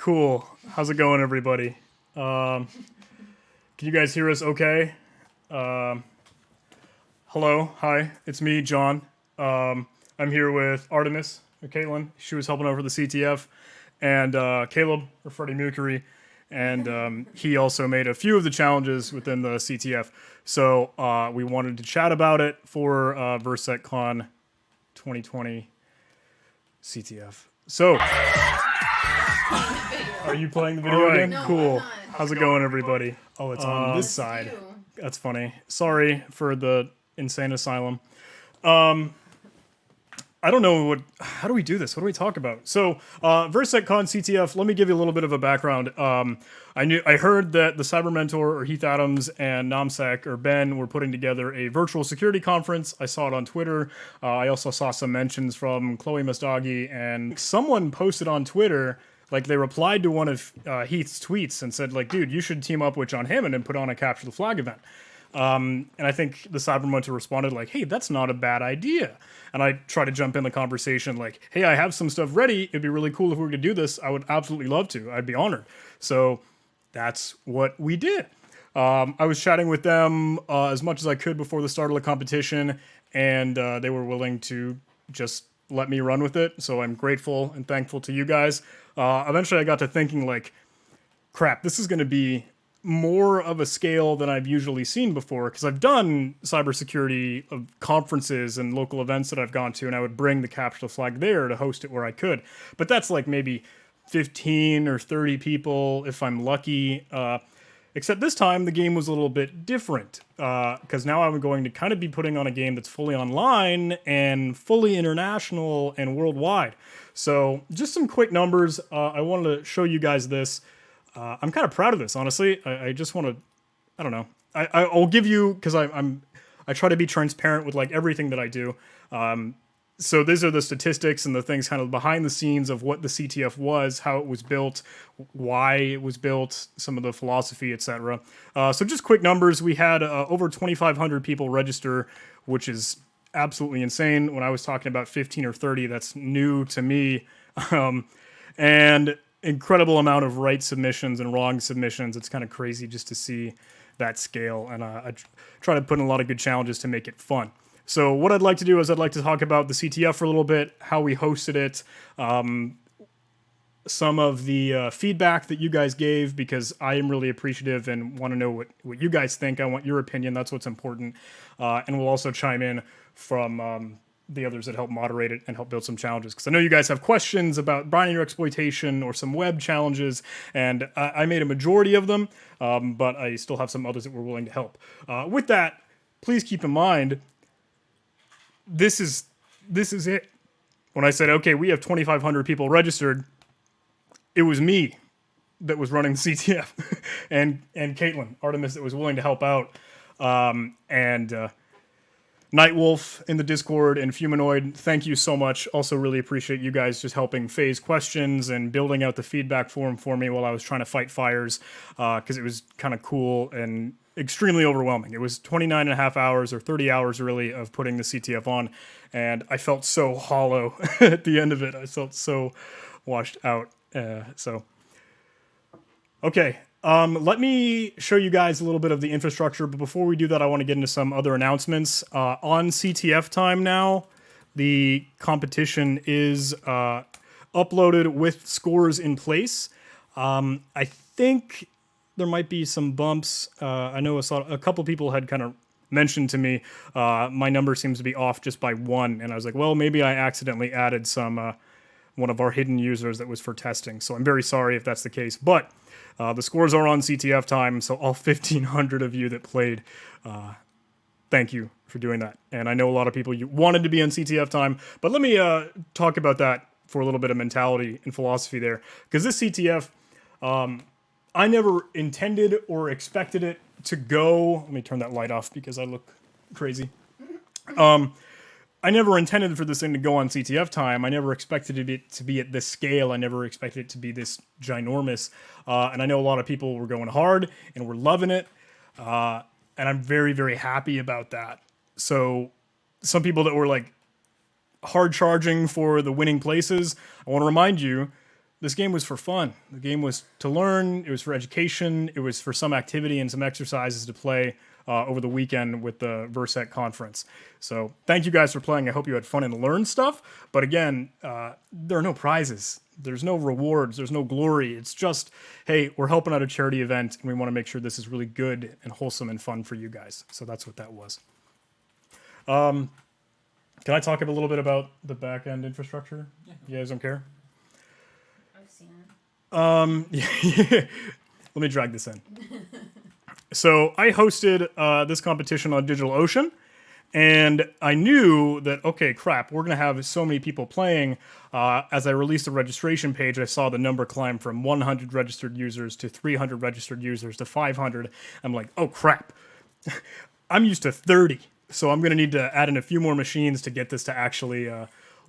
Cool. How's it going, everybody? Can you guys hear us okay? Hello. Hi. It's me, John. I'm here with Artemis, or Caitlin. She was helping over the CTF. And Caleb, or Freddie Muckery. And he also made a few of the challenges within the CTF. So we wanted to chat about it for VirSecCon 2020 CTF. So, are you playing the video again? No, cool. How's it going, everybody? Oh, it's on this side. That's funny. Sorry for the insane asylum. I don't know how do we do this? What do we talk about? So, VirSecCon CTF, let me give you a little bit of a background. I heard that the Cyber Mentor, or Heath Adams, and Namsek, or Ben, were putting together a virtual security conference. I saw it on Twitter. I also saw some mentions from Chloe Mastagi, and someone posted on Twitter, like they replied to one of Heath's tweets and said, like, dude, you should team up with John Hammond and put on a Capture the Flag event. And I think the Cyber Mentor responded like, hey, that's not a bad idea. And I tried to jump in the conversation like, hey, I have some stuff ready. It'd be really cool if we were to do this. I would absolutely love to. I'd be honored. So that's what we did. I was chatting with them as much as I could before the start of the competition, and they were willing to just let me run with it. So I'm grateful and thankful to you guys. Eventually I got to thinking like, crap, this is going to be more of a scale than I've usually seen before, because I've done cybersecurity conferences and local events that I've gone to, and I would bring the Capture the Flag there to host it where I could. But that's like maybe 15 or 30 people if I'm lucky. Except this time the game was a little bit different, because now I'm going to kind of be putting on a game that's fully online and fully international and worldwide. So just some quick numbers. I wanted to show you guys this. I'm kind of proud of this, honestly. I just want to, I don't know. I'll give you, because I try to be transparent with like everything that I do. So these are the statistics and the things kind of behind the scenes of what the CTF was, how it was built, why it was built, some of the philosophy, etc. So just quick numbers. We had over 2,500 people register, which is absolutely insane. When I was talking about 15 or 30, that's new to me. And incredible amount of right submissions and wrong submissions. It's kind of crazy just to see that scale. And I try to put in a lot of good challenges to make it fun. So what I'd like to do is I'd like to talk about the CTF for a little bit, how we hosted it, some of the feedback that you guys gave, because I am really appreciative and want to know what you guys think. I want your opinion. That's what's important. And we'll also chime in from the others that help moderate it and help build some challenges. Because I know you guys have questions about binary exploitation or some web challenges, and I made a majority of them, but I still have some others that were willing to help. With that, please keep in mind, this is it. When I said, okay, we have 2,500 people registered, it was me that was running the CTF and Caitlin, Artemis, that was willing to help out. Nightwolf in the Discord and Fumanoid, thank you so much. Also really appreciate you guys just helping phase questions and building out the feedback forum for me while I was trying to fight fires, because it was kind of cool and extremely overwhelming. It was 29 and a half hours or 30 hours really of putting the CTF on, and I felt so hollow at the end of it. I felt so washed out. Okay. Let me show you guys a little bit of the infrastructure, but before we do that, I want to get into some other announcements. On CTF time now, the competition is uploaded with scores in place. I think there might be some bumps. I know a couple people had kind of mentioned to me my number seems to be off just by 1, and I was like, well, maybe I accidentally added some one of our hidden users that was for testing, so I'm very sorry if that's the case, but the scores are on CTF time, so all 1,500 of you that played, thank you for doing that. And I know a lot of people you wanted to be on CTF time, but let me talk about that for a little bit of mentality and philosophy there. Because this CTF, I never intended or expected it to go. Let me turn that light off because I look crazy. I never intended for this thing to go on CTF time. I never expected it to be at this scale. I never expected it to be this ginormous. And I know a lot of people were going hard and were loving it. And I'm very, very happy about that. So some people that were like hard charging for the winning places, I want to remind you, this game was for fun. The game was to learn. It was for education. It was for some activity and some exercises to play over the weekend with the VirSec conference. So thank you guys for playing. I hope you had fun and learned stuff. But again, there are no prizes. There's no rewards. There's no glory. It's just, hey, we're helping out a charity event, and we want to make sure this is really good and wholesome and fun for you guys. So that's what that was. Can I talk a little bit about the back-end infrastructure? Yeah. You guys don't care? I've seen it. Let me drag this in. So I hosted this competition on DigitalOcean, and I knew that, okay, crap, we're going to have so many people playing. As I released the registration page, I saw the number climb from 100 registered users to 300 registered users to 500. I'm like, oh, crap. I'm used to 30, so I'm going to need to add in a few more machines to get this to actually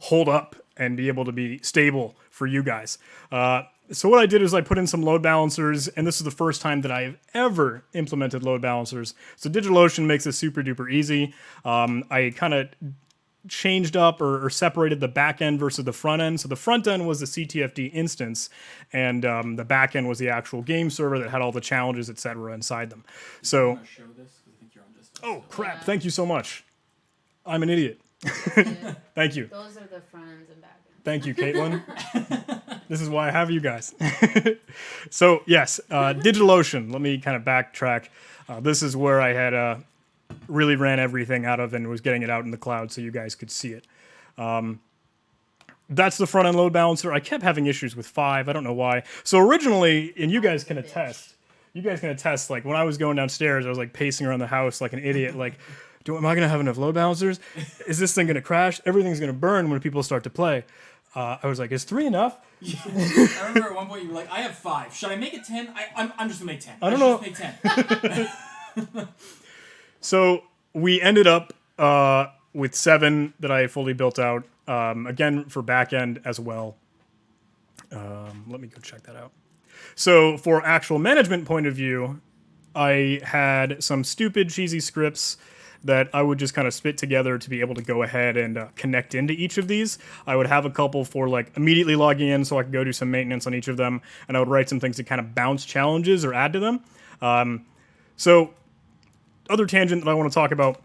hold up and be able to be stable for you guys. So what I did is I put in some load balancers, and this is the first time that I've ever implemented load balancers. So DigitalOcean makes it super duper easy. I kind of changed up or separated the back end versus the front end. So the front end was the CTFD instance, and the back end was the actual game server that had all the challenges, etc., inside them. So, show this? 'Cause I think you're on distance. oh crap! Yeah. Thank you so much. I'm an idiot. Thank you. Those are the front ends and back ends. Thank you, Caitlin. This is why I have you guys. So yes, DigitalOcean. Let me kind of backtrack. This is where I had really ran everything out of and was getting it out in the cloud so you guys could see it. That's the front end load balancer. I kept having issues with 5. I don't know why. So originally, and you guys can attest. Like when I was going downstairs, I was like pacing around the house like an idiot. Like, am I going to have enough load balancers? Is this thing going to crash? Everything's going to burn when people start to play. I was like, is 3 enough? I remember at one point you were like, I have 5. Should I make it 10? I'm just going to make 10. I don't know. Just make 10. So we ended up with 7 that I fully built out. Again, for backend as well. Let me go check that out. So for actual management point of view, I had some stupid cheesy scripts that I would just kind of spit together to be able to go ahead and connect into each of these. I would have a couple for like immediately logging in so I could go do some maintenance on each of them, and I would write some things to kind of bounce challenges or add to them. So other tangent that I want to talk about,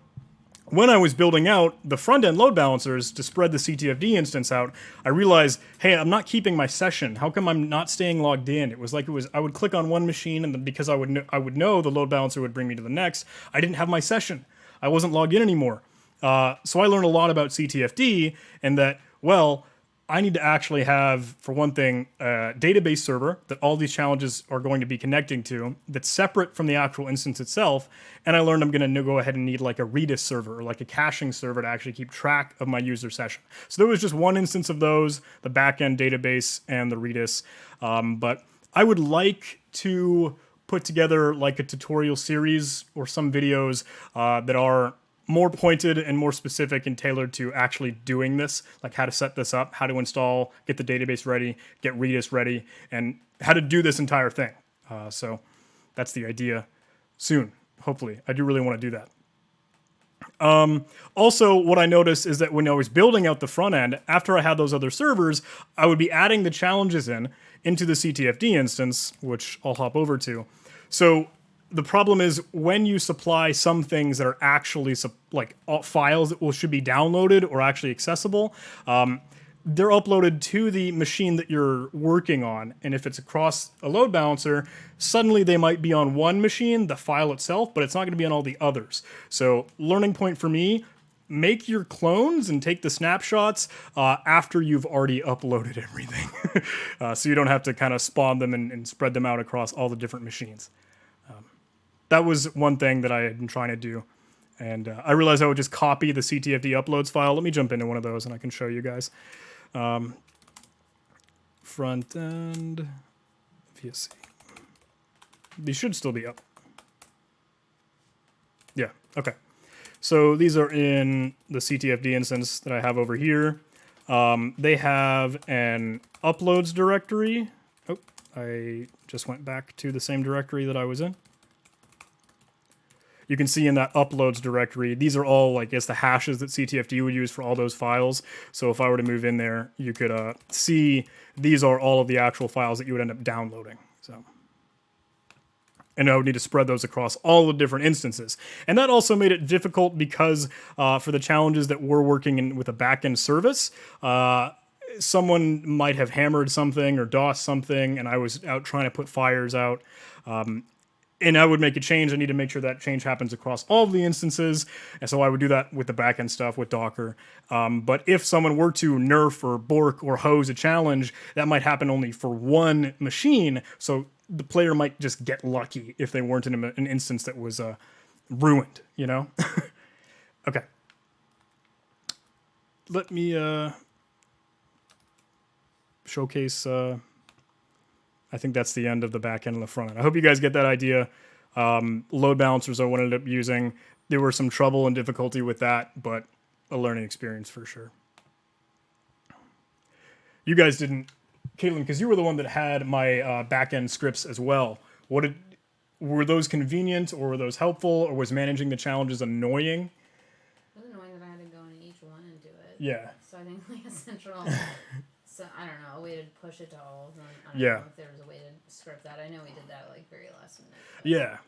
when I was building out the front-end load balancers to spread the CTFD instance out, I realized, hey, I'm not keeping my session. How come I'm not staying logged in? It was I would click on one machine, and then because I would know the load balancer would bring me to the next, I didn't have my session. I wasn't logged in anymore. So I learned a lot about CTFD, and that, well, I need to actually have, for one thing, a database server that all these challenges are going to be connecting to that's separate from the actual instance itself. And I learned I'm going to go ahead and need like a Redis server or like a caching server to actually keep track of my user session. So there was just one instance of those, the backend database and the Redis. But I would like to put together like a tutorial series or some videos that are more pointed and more specific and tailored to actually doing this, like how to set this up, how to install, get the database ready, get Redis ready, and how to do this entire thing. So that's the idea soon, hopefully. I do really want to do that. Also, what I noticed is that when I was building out the front end, after I had those other servers, I would be adding the challenges into the CTFD instance, which I'll hop over to. So the problem is when you supply some things that are actually like files that should be downloaded or actually accessible, they're uploaded to the machine that you're working on. And if it's across a load balancer, suddenly they might be on one machine, the file itself, but it's not going to be on all the others. So learning point for me, make your clones and take the snapshots after you've already uploaded everything. So you don't have to kind of spawn them and spread them out across all the different machines. That was one thing that I had been trying to do. And I realized I would just copy the CTFD uploads file. Let me jump into one of those and I can show you guys. Front end, VSC. These should still be up. Yeah, okay. So these are in the CTFD instance that I have over here. They have an uploads directory. Oh, I just went back to the same directory that I was in. you can see in that uploads directory, these are all, I guess, the hashes that CTFD would use for all those files. So if I were to move in there, you could see these are all of the actual files that you would end up downloading. So, and I would need to spread those across all the different instances. And that also made it difficult because for the challenges that we're working in with a backend service, someone might have hammered something or DOS something, and I was out trying to put fires out. And I would make a change. I need to make sure that change happens across all of the instances. And so I would do that with the backend stuff with Docker. But if someone were to nerf or bork or hose a challenge, that might happen only for one machine. So the player might just get lucky if they weren't in an instance that was ruined, you know? Okay. Let me showcase... I think that's the end of the back end and the front end. I hope you guys get that idea. Load balancers are what I ended up using. There were some trouble and difficulty with that, but a learning experience for sure. You guys didn't, Caitlin, because you were the one that had my back end scripts as well. Were those convenient, or were those helpful, or was managing the challenges annoying? It was annoying that I had to go into each one and do it. Yeah. So I think like a central... So, I don't know, a way to push it to all of them. I don't Yeah. know if there was a way to script that. I know we did that like very last minute. Yeah.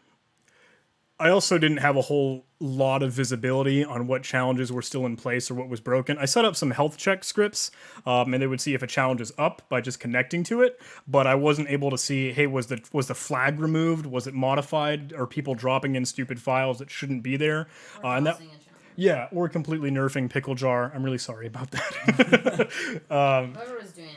I also didn't have a whole lot of visibility on what challenges were still in place or what was broken. I set up some health check scripts, and they would see if a challenge is up by just connecting to it, but I wasn't able to see, hey, was the flag removed? Was it modified? Are people dropping in stupid files that shouldn't be there? Or And that, tossing a challenge. yeah, or completely nerfing Pickle Jar. I'm really sorry about that. Whoever was doing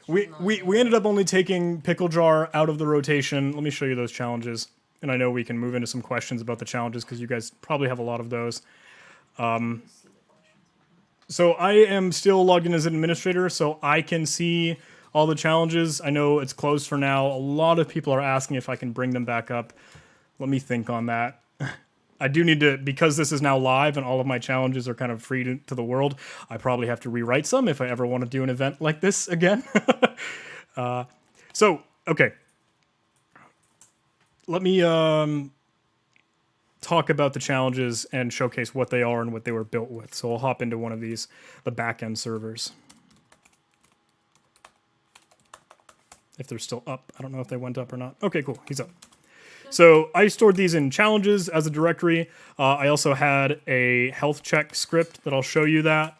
that. We ended up only taking Pickle Jar out of the rotation. Let me show you those challenges. And I know we can move into some questions about the challenges because you guys probably have a lot of those. So I am still logged in as an administrator, so I can see all the challenges. I know it's closed for now. A lot of people are asking if I can bring them back up. Let me think on that. I do need to, because this is now live and all of my challenges are kind of free to the world, I probably have to rewrite some if I ever want to do an event like this again. Okay. Let me talk about the challenges and showcase what they are and what they were built with. So I'll hop into one of these, the backend servers. If they're still up. I don't know if they went up or not. Okay, cool. He's up. So I stored these in challenges as a directory. I also had a health check script that I'll show you that.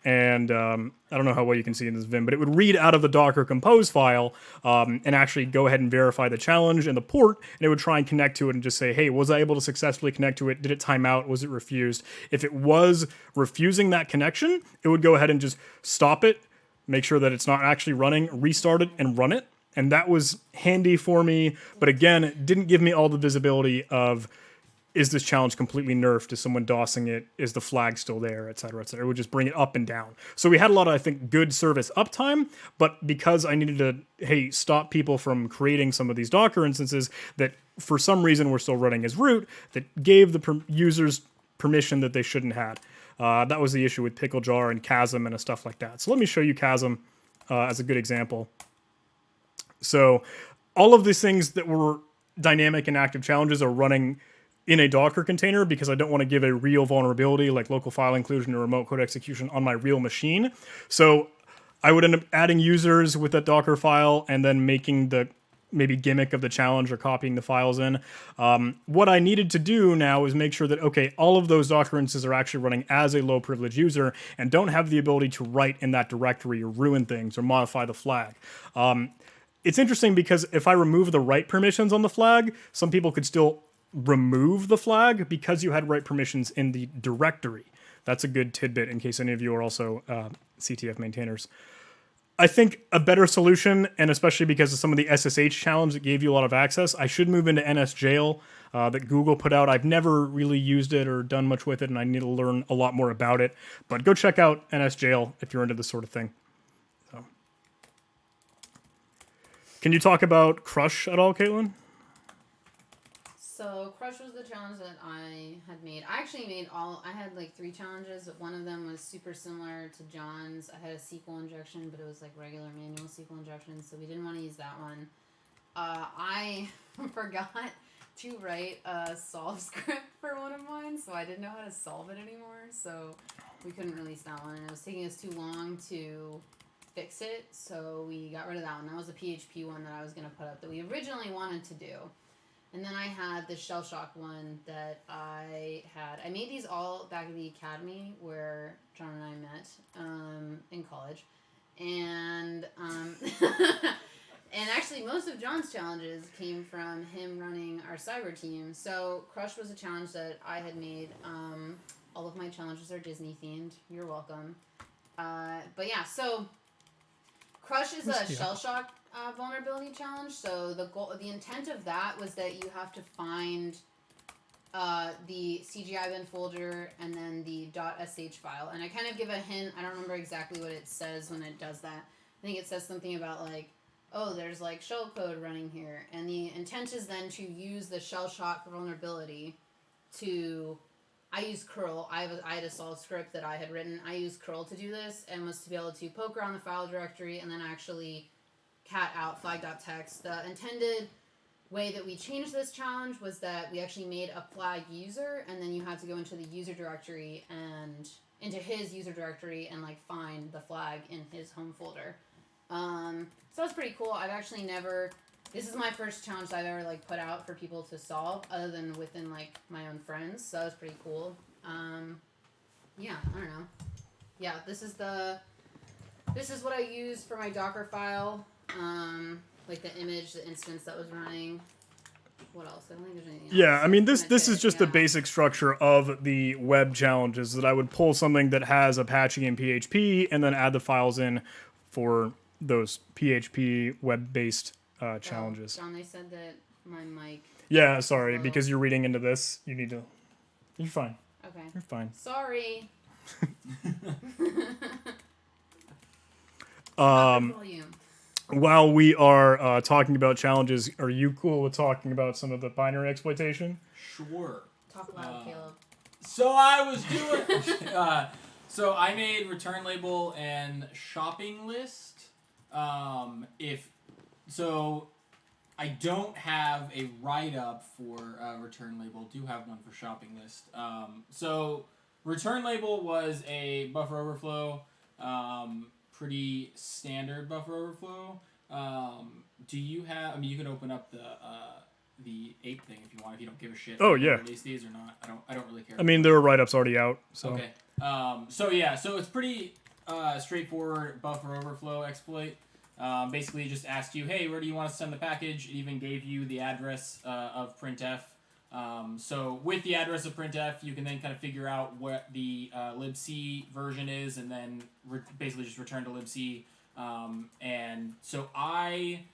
And I don't know how well you can see in this Vim, but it would read out of the Docker compose file and actually go ahead and verify the challenge and the port, and it would try and connect to it and just say, hey, was I able to successfully connect to it? Did it time out? Was it refused? If it was refusing that connection, it would go ahead and just stop it, make sure that it's not actually running, restart it, and run it. And that was handy for me, but again, it didn't give me all the visibility of, is this challenge completely nerfed? Is someone DOSing it? Is the flag still there? Et cetera, et cetera. It would just bring it up and down. So we had a lot of, I think, good service uptime, but because I needed to, hey, stop people from creating some of these Docker instances that for some reason were still running as root, that gave the users permission that they shouldn't have. That was the issue with Pickle Jar and Chasm and stuff like that. So let me show you Chasm as a good example. So all of these things that were dynamic and active challenges are running in a Docker container because I don't want to give a real vulnerability like local file inclusion or remote code execution on my real machine. So I would end up adding users with that Docker file and then making the maybe gimmick of the challenge or copying the files in. What I needed to do now is make sure that, okay, all of those Docker instances are actually running as a low privilege user and don't have the ability to write in that directory or ruin things or modify the flag. It's interesting because if I remove the write permissions on the flag, some people could still remove the flag because you had write permissions in the directory. That's a good tidbit in case any of you are also CTF maintainers. I think a better solution, and especially because of some of the SSH challenge that gave you a lot of access, I should move into NSJail that Google put out. I've never really used it or done much with it, and I need to learn a lot more about it. But go check out NSJail if you're into this sort of thing. So. Can you talk about Crush at all, Caitlin? So Crush was the challenge that I had made. I actually made I had like 3 challenges, but one of them was super similar to John's. I had a SQL injection, but it was like regular manual SQL injection, so we didn't want to use that one. I forgot to write a solve script for one of mine, so I didn't know how to solve it anymore. So we couldn't release that one, and it was taking us too long to fix it. So we got rid of that one. That was a PHP one that I was gonna put up that we originally wanted to do. And then I had the Shellshock one that I had. I made these all back at the academy where John and I met in college. And and actually most of John's challenges came from him running our cyber team. So Crush was a challenge that I had made. All of my challenges are Disney themed. You're welcome. But yeah, so Crush is a Shellshock vulnerability challenge. So the intent of that was that you have to find the CGI bin folder and then the .sh file. And I kind of give a hint. I don't remember exactly what it says when it does that. I think it says something about like, oh, there's like shell code running here. And the intent is then to use the Shellshock vulnerability to... I use curl. I had a solve script that I had written. I used curl to do this and was to be able to poke around the file directory and then actually cat out flag.txt. The intended way that we changed this challenge was that we actually made a flag user, and then you had to go into the user directory and into his user directory and like find the flag in his home folder. So that's pretty cool. I've actually never... This is my first challenge that I've ever like put out for people to solve, other than within like my own friends. So that was pretty cool. Yeah, I don't know. Yeah, this is what I used for my Docker file. Like the image, the instance that was running. What else? I don't think there's anything else. Yeah, I mean this is just the basic structure of the web challenges, that I would pull something that has Apache and PHP and then add the files in for those PHP web-based challenges. John, they said that my mic... Yeah, sorry, because you're reading into this, you need to... You're fine. Okay. You're fine. Sorry. Volume. While we are talking about challenges, are you cool with talking about some of the binary exploitation? Sure. Talk loud, Caleb. So I was doing... so I made return label and shopping list. So I don't have a write-up for return label. Do have one for shopping list. So return label was a buffer overflow, pretty standard buffer overflow. Do you have? I mean, you can open up the ape thing if you want. If you don't give a shit. Oh yeah. Release these or not? I don't really care. I mean, there were write-ups already out. So. Okay. So it's pretty straightforward buffer overflow exploit. Basically, it just asked you, hey, where do you want to send the package? It even gave you the address of printf. So with the address of printf, you can then kind of figure out what the libc version is, and then basically just return to libc. And so I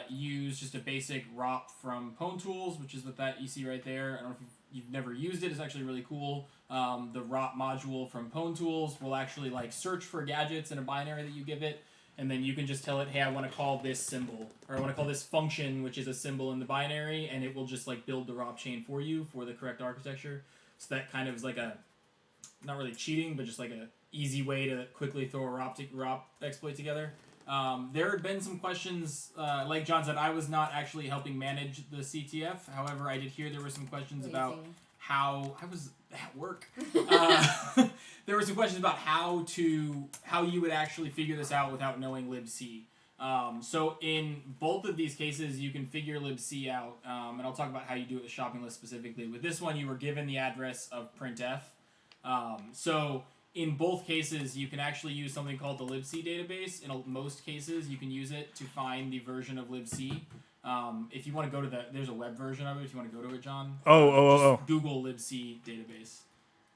use just a basic ROP from Pwn Tools, which is what that you see right there. I don't know if you've never used it. It's actually really cool. The ROP module from Pwn Tools will actually like search for gadgets in a binary that you give it. And then you can just tell it, hey, I want to call this symbol, or I want to call this function, which is a symbol in the binary, and it will just like build the ROP chain for you for the correct architecture. So that kind of is like a, not really cheating, but just like a easy way to quickly throw a ROP exploit together. There had been some questions, like John said, I was not actually helping manage the CTF. However, I did hear there were some questions about how I was at work. There were some questions about how you would actually figure this out without knowing libc. So in both of these cases, you can figure libc out, and I'll talk about how you do it with shopping list specifically. With this one, you were given the address of printf. So in both cases, you can actually use something called the libc database. In most cases, you can use it to find the version of libc. If you want to go to there's a web version of it. If you want to go to it, John. Just Google libc database.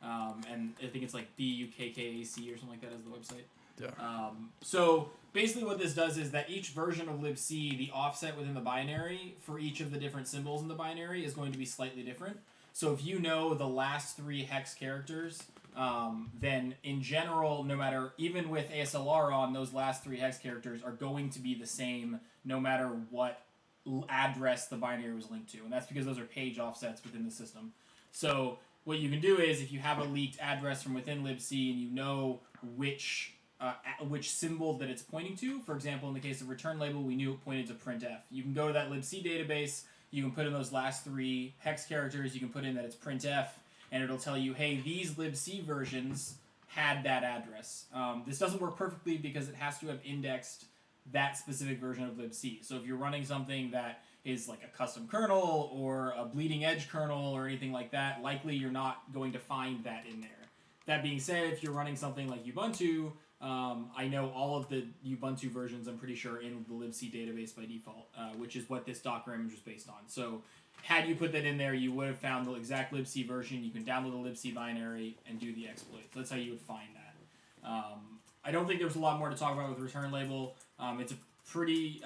And I think it's like BUKKAC or something like that as the website. Yeah. So basically what this does is that each version of libc, the offset within the binary for each of the different symbols in the binary is going to be slightly different. So if you know the last 3 hex characters, then in general, no matter, even with ASLR on, those last 3 hex characters are going to be the same no matter what address the binary was linked to. And that's because those are page offsets within the system. So what you can do is, if you have a leaked address from within libc and you know which symbol that it's pointing to, for example, in the case of return label, we knew it pointed to printf. You can go to that libc database you can put in those last 3 hex characters. You can put in that it's printf, and it'll tell you, hey, these libc versions had that address. This doesn't work perfectly because it has to have indexed that specific version of libc. So if you're running something that is like a custom kernel or a bleeding edge kernel or anything like that, likely you're not going to find that in there. That being said, if you're running something like Ubuntu, I know all of the Ubuntu versions, I'm pretty sure, in the libc database by default, which is what this Docker image was based on. So had you put that in there, you would have found the exact libc version. You can download the libc binary and do the exploit. So that's how you would find that. I don't think there's a lot more to talk about with return label. It's a pretty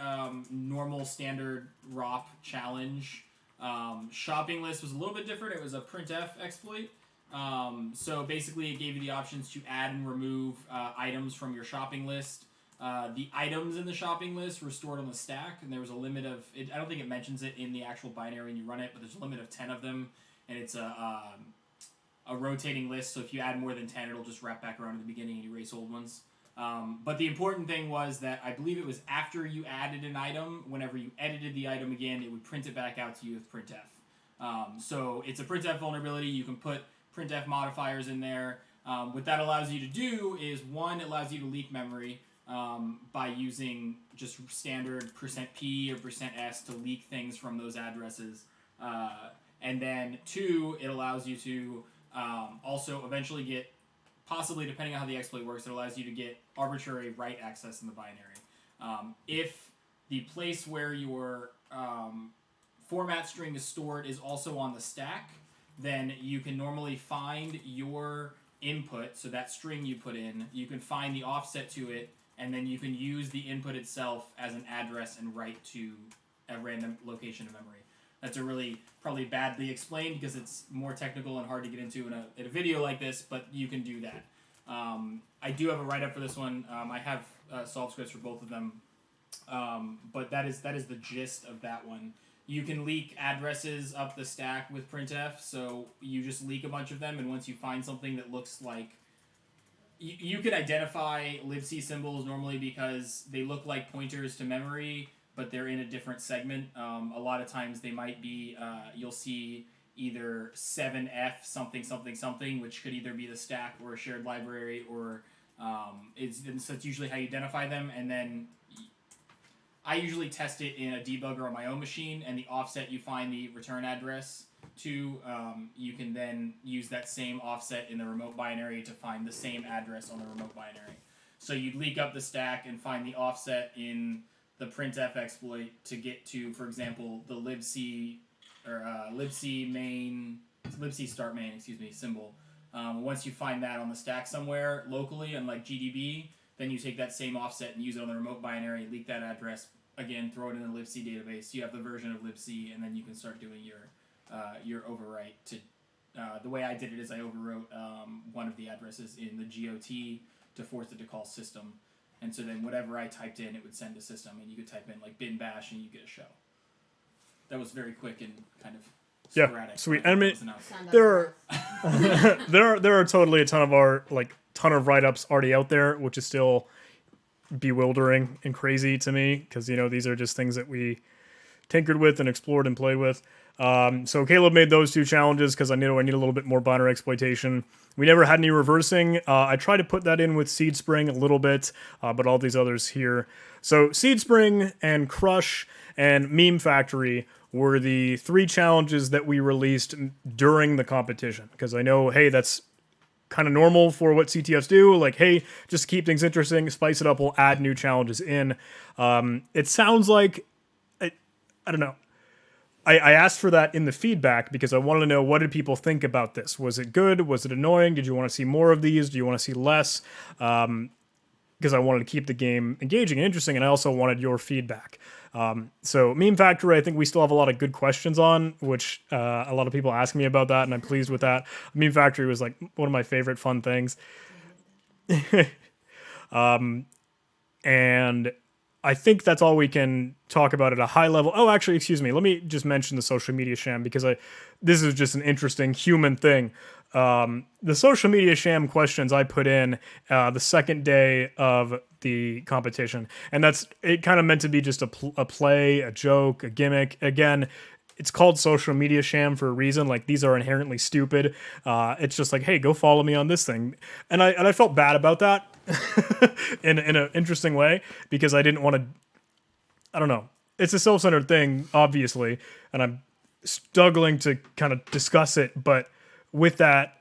normal standard ROP challenge. Shopping list was a little bit different. It was a printf exploit. So basically it gave you the options to add and remove items from your shopping list. The items in the shopping list were stored on the stack, and there was a limit of, I don't think it mentions it in the actual binary when you run it, but there's a limit of 10 of them, and it's a rotating list, so if you add more than 10, it'll just wrap back around to the beginning and erase old ones. But the important thing was that I believe it was after you added an item, whenever you edited the item again, it would print it back out to you with printf. So it's a printf vulnerability. You can put printf modifiers in there. What that allows you to do is, one, it allows you to leak memory by using just standard %p or %s to leak things from those addresses. And then, two, it allows you to also eventually get, possibly depending on how the exploit works, it allows you to get arbitrary write access in the binary. If the place where your format string is stored is also on the stack, then you can normally find your input, so that string you put in, you can find the offset to it, and then you can use the input itself as an address and write to a random location of memory. That's a really probably badly explained because it's more technical and hard to get into in a video like this, but you can do that. I do have a write-up for this one. I have solve scripts for both of them, but that is the gist of that one. You can leak addresses up the stack with printf, so you just leak a bunch of them, and once you find something that looks like... You can identify libc symbols normally because they look like pointers to memory, but they're in a different segment. A lot of times they might be, you'll see either 7f something something something, which could either be the stack or a shared library, or so it's usually how you identify them. And then I usually test it in a debugger on my own machine, and the offset you find the return address to, you can then use that same offset in the remote binary to find the same address on the remote binary. So you'd leak up the stack and find the offset in the printf exploit to get to, for example, the libc or libc start main, symbol. Once you find that on the stack somewhere locally, unlike GDB, then you take that same offset and use it on the remote binary, leak that address, again, throw it in the libc database. You have the version of libc, and then you can start doing your overwrite. To the way I did it is I overwrote one of the addresses in the GOT to force it to call system. And so then whatever I typed in, it would send to system, and you could type in like bin bash and you get a show. That was very quick and kind of sporadic. Yeah, sweet. I mean, there are totally a ton of write-ups already out there, which is still bewildering and crazy to me because these are just things that we tinkered with and explored and played with. So Caleb made those 2 challenges because I need a little bit more binary exploitation. We never had any reversing. I tried to put that in with Seed Spring a little bit, but all these others here. So Seed Spring and Crush and Meme Factory were the 3 challenges that we released during the competition because I know, hey, that's kind of normal for what CTFs do. Like, hey, just to keep things interesting, spice it up, we'll add new challenges in. It sounds like, I don't know. I asked for that in the feedback because I wanted to know, what did people think about this? Was it good? Was it annoying? Did you want to see more of these? Do you want to see less? Because I wanted to keep the game engaging and interesting, and I also wanted your feedback. So Meme Factory, I think we still have a lot of good questions on, which a lot of people ask me about that, and I'm pleased with that. Meme Factory was like one of my favorite fun things. And I think that's all we can talk about at a high level. Oh, actually, excuse me. Let me just mention the social media sham because this is just an interesting human thing. The social media sham questions I put in the second day of the competition, and it kind of meant to be just a play, a joke, a gimmick. Again, it's called social media sham for a reason. Like, these are inherently stupid. It's just like, hey, go follow me on this thing. And I felt bad about that in an interesting way, because I didn't want to, I don't know. It's a self-centered thing, obviously, and I'm struggling to kind of discuss it. But with that,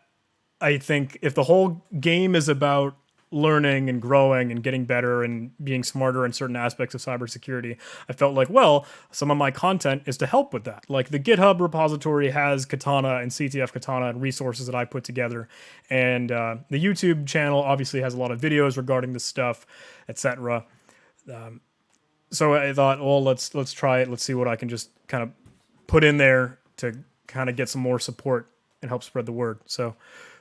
I think if the whole game is about learning and growing and getting better and being smarter in certain aspects of cybersecurity, I felt like, well, some of my content is to help with that. Like, the GitHub repository has Katana and CTF Katana and resources that I put together. And the YouTube channel obviously has a lot of videos regarding this stuff, etc. So I thought, well, let's try it. Let's see what I can just kind of put in there to kind of get some more support and help spread the word. So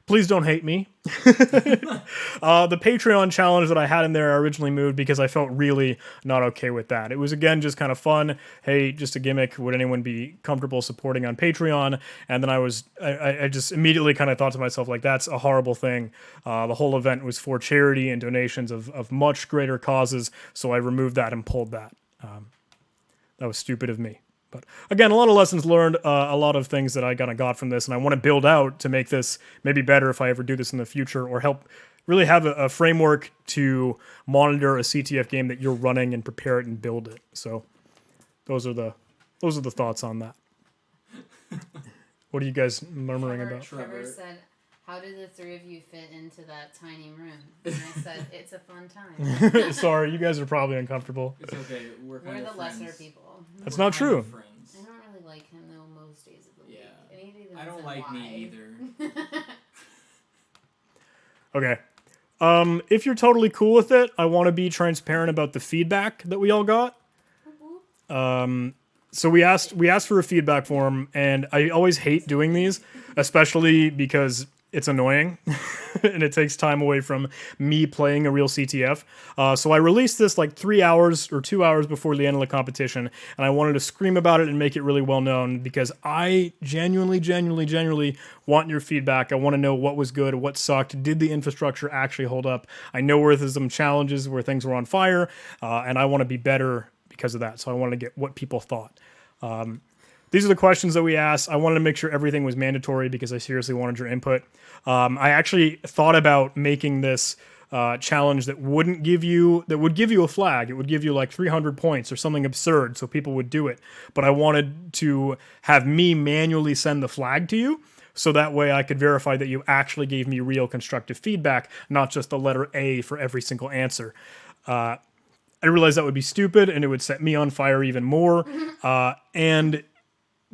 please don't hate me. The Patreon challenge that I had in there, I originally moved because I felt really not okay with that. It was, again, just kind of fun. Hey, just a gimmick. Would anyone be comfortable supporting on Patreon? And then I just immediately kind of thought to myself, like, that's a horrible thing. The whole event was for charity and donations of much greater causes. So I removed that and pulled that. That was stupid of me. But again, a lot of lessons learned, a lot of things that I kind of got from this, and I want to build out to make this maybe better if I ever do this in the future, or help really have a framework to monitor a CTF game that you're running and prepare it and build it. So those are the thoughts on that. What are you guys murmuring about? Trevor said, "How did the three of you fit into that tiny room?" And I said, "It's a fun time." Sorry, you guys are probably uncomfortable. It's okay. We're We're the friends. lesser people. That's not true. I don't really like him though most days of the week. Yeah. And he even I don't said like why. me either. Okay. If you're totally cool with it, I want to be transparent about the feedback that we all got. So we asked for a feedback form, and I always hate doing these, especially because it's annoying and it takes time away from me playing a real CTF. So I released this like 3 hours or 2 hours before the end of the competition, and I wanted to scream about it and make it really well known, because I genuinely want your feedback. I want to know what was good, what sucked. Did the infrastructure actually hold up? I know where there's some challenges where things were on fire, and I want to be better because of that. So I wanted to get what people thought. These are the questions that we asked. I wanted to make sure everything was mandatory because I seriously wanted your input. I actually thought about making this challenge that would give you a flag. It would give you like 300 points or something absurd, so people would do it. But I wanted to have me manually send the flag to you, so that way I could verify that you actually gave me real constructive feedback, not just the letter A for every single answer. I realized that would be stupid and it would set me on fire even more. And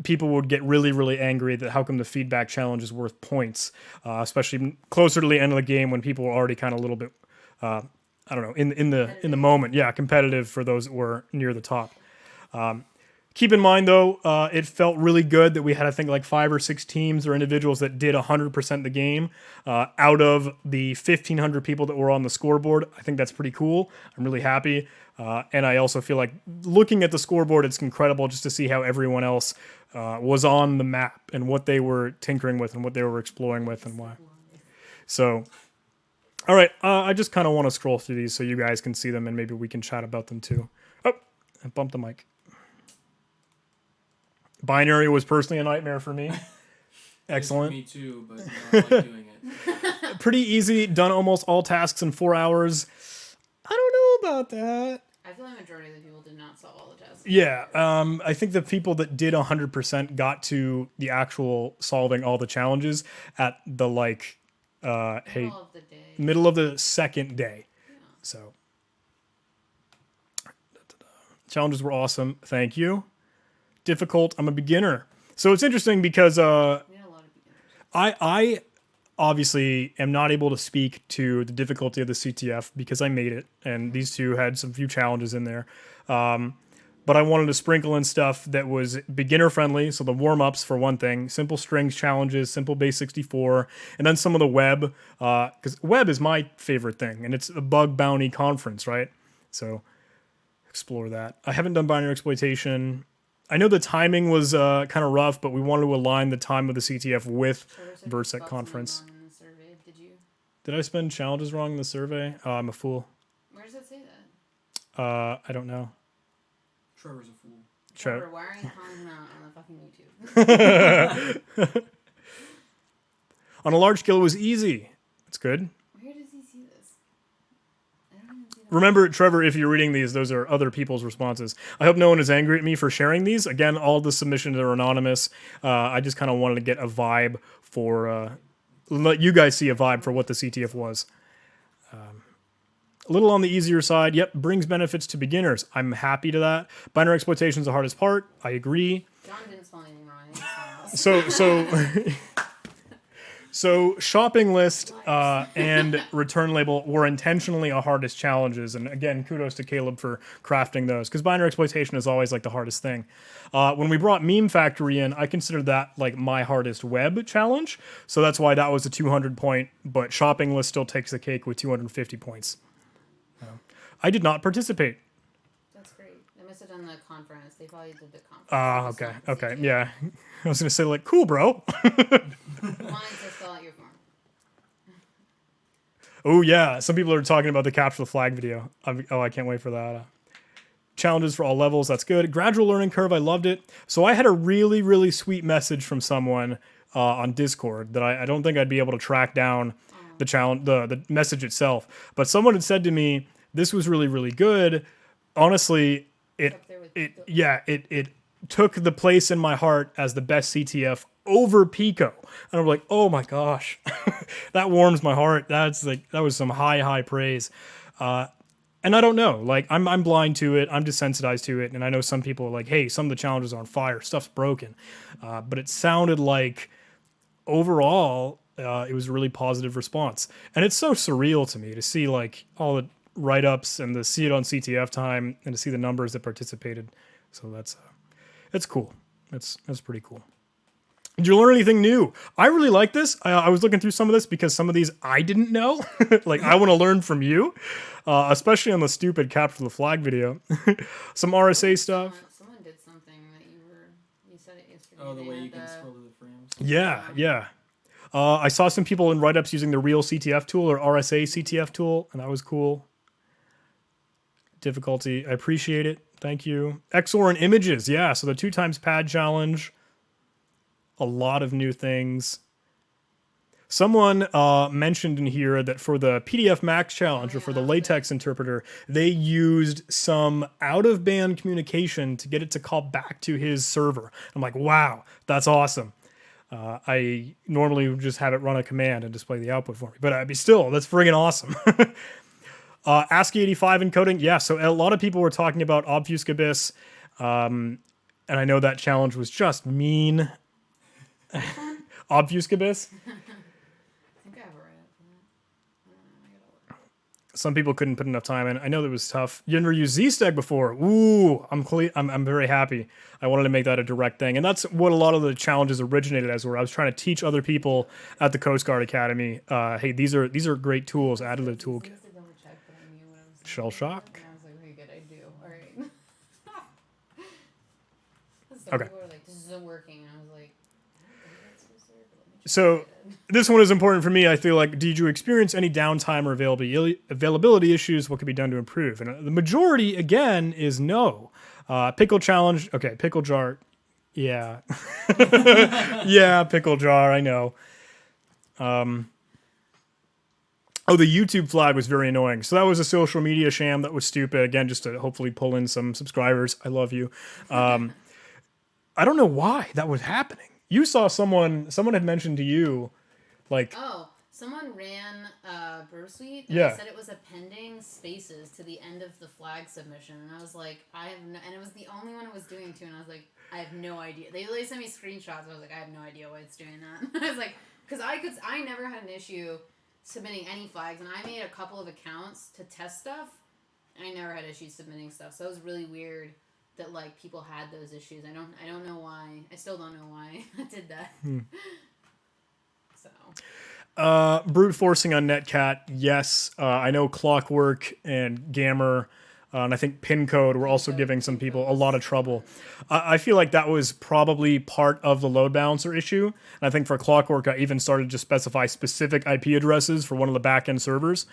people would get really angry that how come the feedback challenge is worth points, especially closer to the end of the game when people were already kind of a little bit, I don't know, in the moment. Yeah, competitive for those that were near the top. Keep in mind, though, it felt really good that we had, I think, like 5 or 6 teams or individuals that did 100% the game out of the 1,500 people that were on the scoreboard. I think that's pretty cool. I'm really happy. And I also feel like looking at the scoreboard, it's incredible just to see how everyone else was on the map and what they were tinkering with and what they were exploring with and why. So, all right, I just kind of want to scroll through these so you guys can see them and maybe we can chat about them too. Oh, I bumped the mic. Binary was personally a nightmare for me. Excellent. Me too, but I like doing it. Pretty easy. Done almost all tasks in 4 hours. I don't know about that. I feel like the majority of the people did not solve all the tasks. Yeah, I think the people that did 100% got to the actual solving all the challenges at the middle of the second day. Yeah. So challenges were awesome. Thank you. Difficult. I'm a beginner. So it's interesting because We had a lot of beginners. I obviously am not able to speak to the difficulty of the CTF because I made it, and these two had some few challenges in there. But I wanted to sprinkle in stuff that was beginner friendly. So the warm-ups for one thing, simple strings challenges, simple base 64, and then some of the web, because web is my favorite thing, and it's a bug bounty conference, right? So explore that. I haven't done binary exploitation. I know the timing was kind of rough, but we wanted to align the time of the CTF with VirSec conference. Did I spend challenges wrong in the survey? I'm a fool. Where does it say that? I don't know. Trevor's a fool. Trevor, why aren't you calling him out on the fucking YouTube? On a large scale, it was easy. It's good. Where does he see this? I don't even see that. Remember, Trevor, if you're reading these, those are other people's responses. I hope no one is angry at me for sharing these. Again, all the submissions are anonymous. I just kind of wanted to get a vibe for, let you guys see a vibe for what the CTF was. A little on the easier side. Yep, brings benefits to beginners. I'm happy to that. Binary exploitation is the hardest part. I agree. John didn't spell anything wrong. I think it's someone else. So shopping list and return label were intentionally our hardest challenges. And again, kudos to Caleb for crafting those, because binary exploitation is always like the hardest thing. When we brought Meme Factory in, I considered that like my hardest web challenge. So that's why that was a 200 point, but shopping list still takes the cake with 250 points. I did not participate. That's great. They must have done the conference. They probably did the conference. Okay, yeah. I was gonna say like, cool, bro. Wanted to fill out your form. Oh yeah, some people are talking about the capture the flag video. I can't wait for that. Challenges for all levels, that's good. Gradual learning curve, I loved it. So I had a really, really sweet message from someone on Discord that I don't think I'd be able to track down the challenge, the message itself. But someone had said to me, this was really, really good. Honestly, it took the place in my heart as the best CTF over Pico. And I'm like, oh my gosh, that warms my heart. That was some high praise. And I don't know, like I'm blind to it. I'm desensitized to it. And I know some people are like, hey, some of the challenges are on fire. Stuff's broken. But it sounded like overall, it was a really positive response. And it's so surreal to me to see like all the write-ups and to see it on CTF time and to see the numbers that participated. So that's cool. That's pretty cool. Did you learn anything new? I really like this. I was looking through some of this because some of these I didn't know. Like I want to learn from you, especially on the stupid capture the flag video. Some RSA stuff. Someone did something that you said it yesterday. Oh, the way you can scroll to the frames. Yeah. I saw some people in write-ups using the real CTF tool or RSA CTF tool, and that was cool. Difficulty, I appreciate it. Thank you. XOR and images, yeah. So the 2x pad challenge. A lot of new things. Someone mentioned in here that for the PDF Max challenge or for the latex interpreter, they used some out-of-band communication to get it to call back to his server. I'm like, wow, that's awesome. I normally would just have it run a command and display the output for me. But still, that's friggin' awesome. ASCII 85 encoding, yeah. So a lot of people were talking about Obfuscabiss, and I know that challenge was just mean. Obfuscabiss. I think I have a write-up for that. I gotta work. Some people couldn't put enough time in. I know that was tough. You never used ZStag before. Ooh, I'm very happy. I wanted to make that a direct thing, and that's what a lot of the challenges originated as. Where I was trying to teach other people at the Coast Guard Academy, hey, these are great tools added to the toolkit. Shellshock. And I was like, okay, good, I do. All right. So Okay. people were like, this isn't working. And I was like, I don't think that's supposed to work, but let me try So it. this one is important for me. I feel like, did you experience any downtime or availability issues? What could be done to improve? And the majority, again, is no. Pickle challenge. Okay, pickle jar. Yeah. Yeah, pickle jar. I know. Oh, the YouTube flag was very annoying. So that was a social media sham that was stupid. Again, just to hopefully pull in some subscribers. I love you. I don't know why that was happening. You saw someone had mentioned to you, like... Oh, someone ran Bursuite and Yeah. they said it was appending spaces to the end of the flag submission. And I was like, and it was the only one it was doing too. And I was like, I have no idea. They sent me screenshots. I was like, I have no idea why it's doing that. I was like, because I never had an issue submitting any flags, and I made a couple of accounts to test stuff, and I never had issues submitting stuff. So it was really weird that like people had those issues. I don't know why. I still don't know why I did that. So brute forcing on Netcat, yes. I know Clockwork and Gammer, and I think Pincode were also giving some people a lot of trouble. I feel like that was probably part of the load balancer issue. And I think for Clockwork, I even started to specify specific IP addresses for one of the backend servers.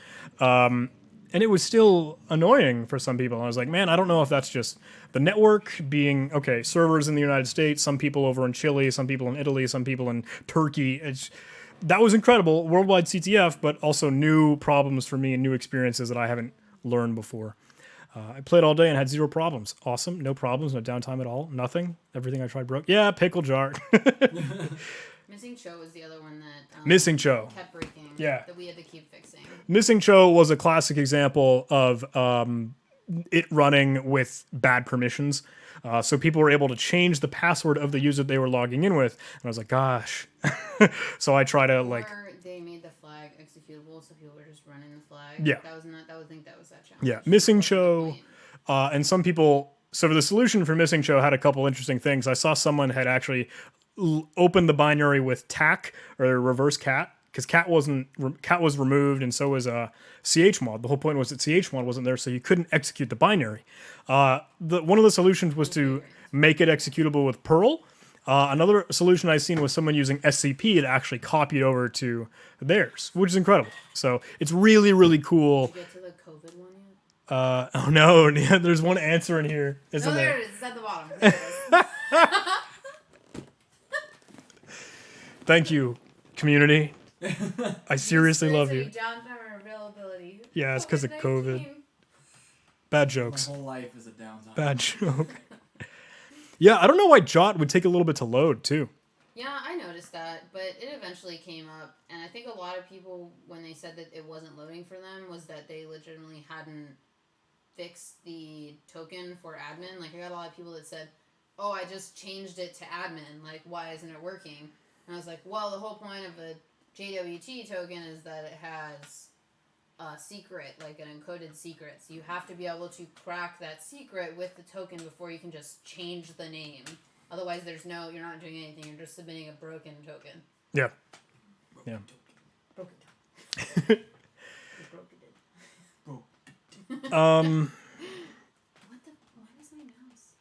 and it was still annoying for some people. I was like, man, I don't know if that's just the network being, okay, servers in the United States, some people over in Chile, some people in Italy, some people in Turkey. That was incredible, worldwide CTF, but also new problems for me and new experiences that I haven't learned before. I played all day and had 0 problems. Awesome, no problems, no downtime at all, nothing. Everything I tried broke. Yeah, pickle jar. Missing Cho was the other one that Missing Cho. kept breaking. Yeah. That we had to keep fixing. Missing Cho was a classic example of it running with bad permissions. So people were able to change the password of the user they were logging in with. And I was like, gosh. So I try to Or they made the flag executable, so people were just running the flag. Yeah. I think that was that challenge. Yeah, Missing Cho, and some people. So the solution for Missing Cho had a couple interesting things. I saw someone had actually opened the binary with TAC or reverse cat because cat was removed, and so was chmod. The whole point was that chmod wasn't there, so you couldn't execute the binary. One of the solutions was to make it executable with Perl. Another solution I've seen was someone using SCP to actually copy it over to theirs, which is incredible. So it's really, really cool. Did you get to the COVID one yet? Oh no, there's one answer in here, isn't there there? it is. It's at the bottom. There it is. Thank you, community. I seriously love you. Downtime or availability. Yeah, it's because of COVID. Bad jokes. My whole life is a downtime. Bad joke. Yeah, I don't know why Jot would take a little bit to load too. Yeah, I noticed that, but it eventually came up, and I think a lot of people, when they said that it wasn't loading for them, was that they legitimately hadn't fixed the token for admin. Like, I got a lot of people that said, oh, I just changed it to admin, like, why isn't it working? And I was like, well, the whole point of a JWT token is that it has a secret, like an encoded secret. So you have to be able to crack that secret with the token before you can just change the name. Otherwise, you're not doing anything. You're just submitting a broken token. Yeah. Broken token. Yeah. Why was my mouse?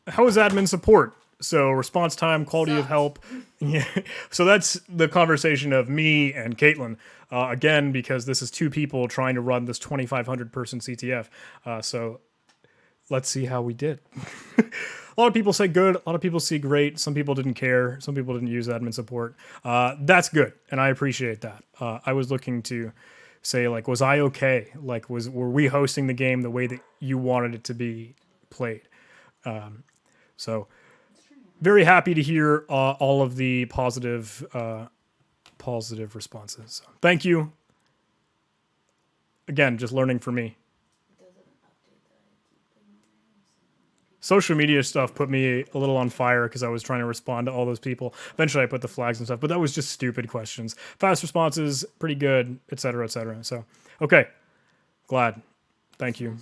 How is admin support? So response time, quality of help. Yeah. So that's the conversation of me and Caitlin. Again, because this is 2 people trying to run this 2,500 person CTF. So let's see how we did. A lot of people say good. A lot of people see great. Some people didn't care. Some people didn't use admin support. That's good, and I appreciate that. I was looking to say, like, was I okay? Like, were we hosting the game the way that you wanted it to be played? So very happy to hear all of the positive responses. So, thank you. Again, just learning for me. Social media stuff put me a little on fire because I was trying to respond to all those people. Eventually I put the flags and stuff, but that was just stupid questions. Fast responses, pretty good, etc., etc. So, okay. Glad. Thank you.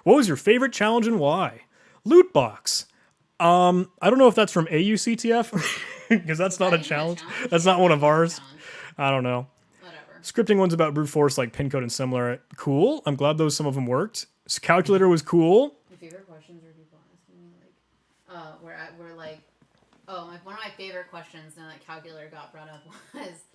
What was your favorite challenge and why? Loot box. I don't know if that's from AUCTF because that's not a challenge. That's not one of ours. I don't know. Whatever. Scripting ones about brute force like pin code and similar. Cool. I'm glad some of them worked. Calculator was cool. My favorite questions are people asking me we're like, one of my favorite questions now that calculator got brought up was,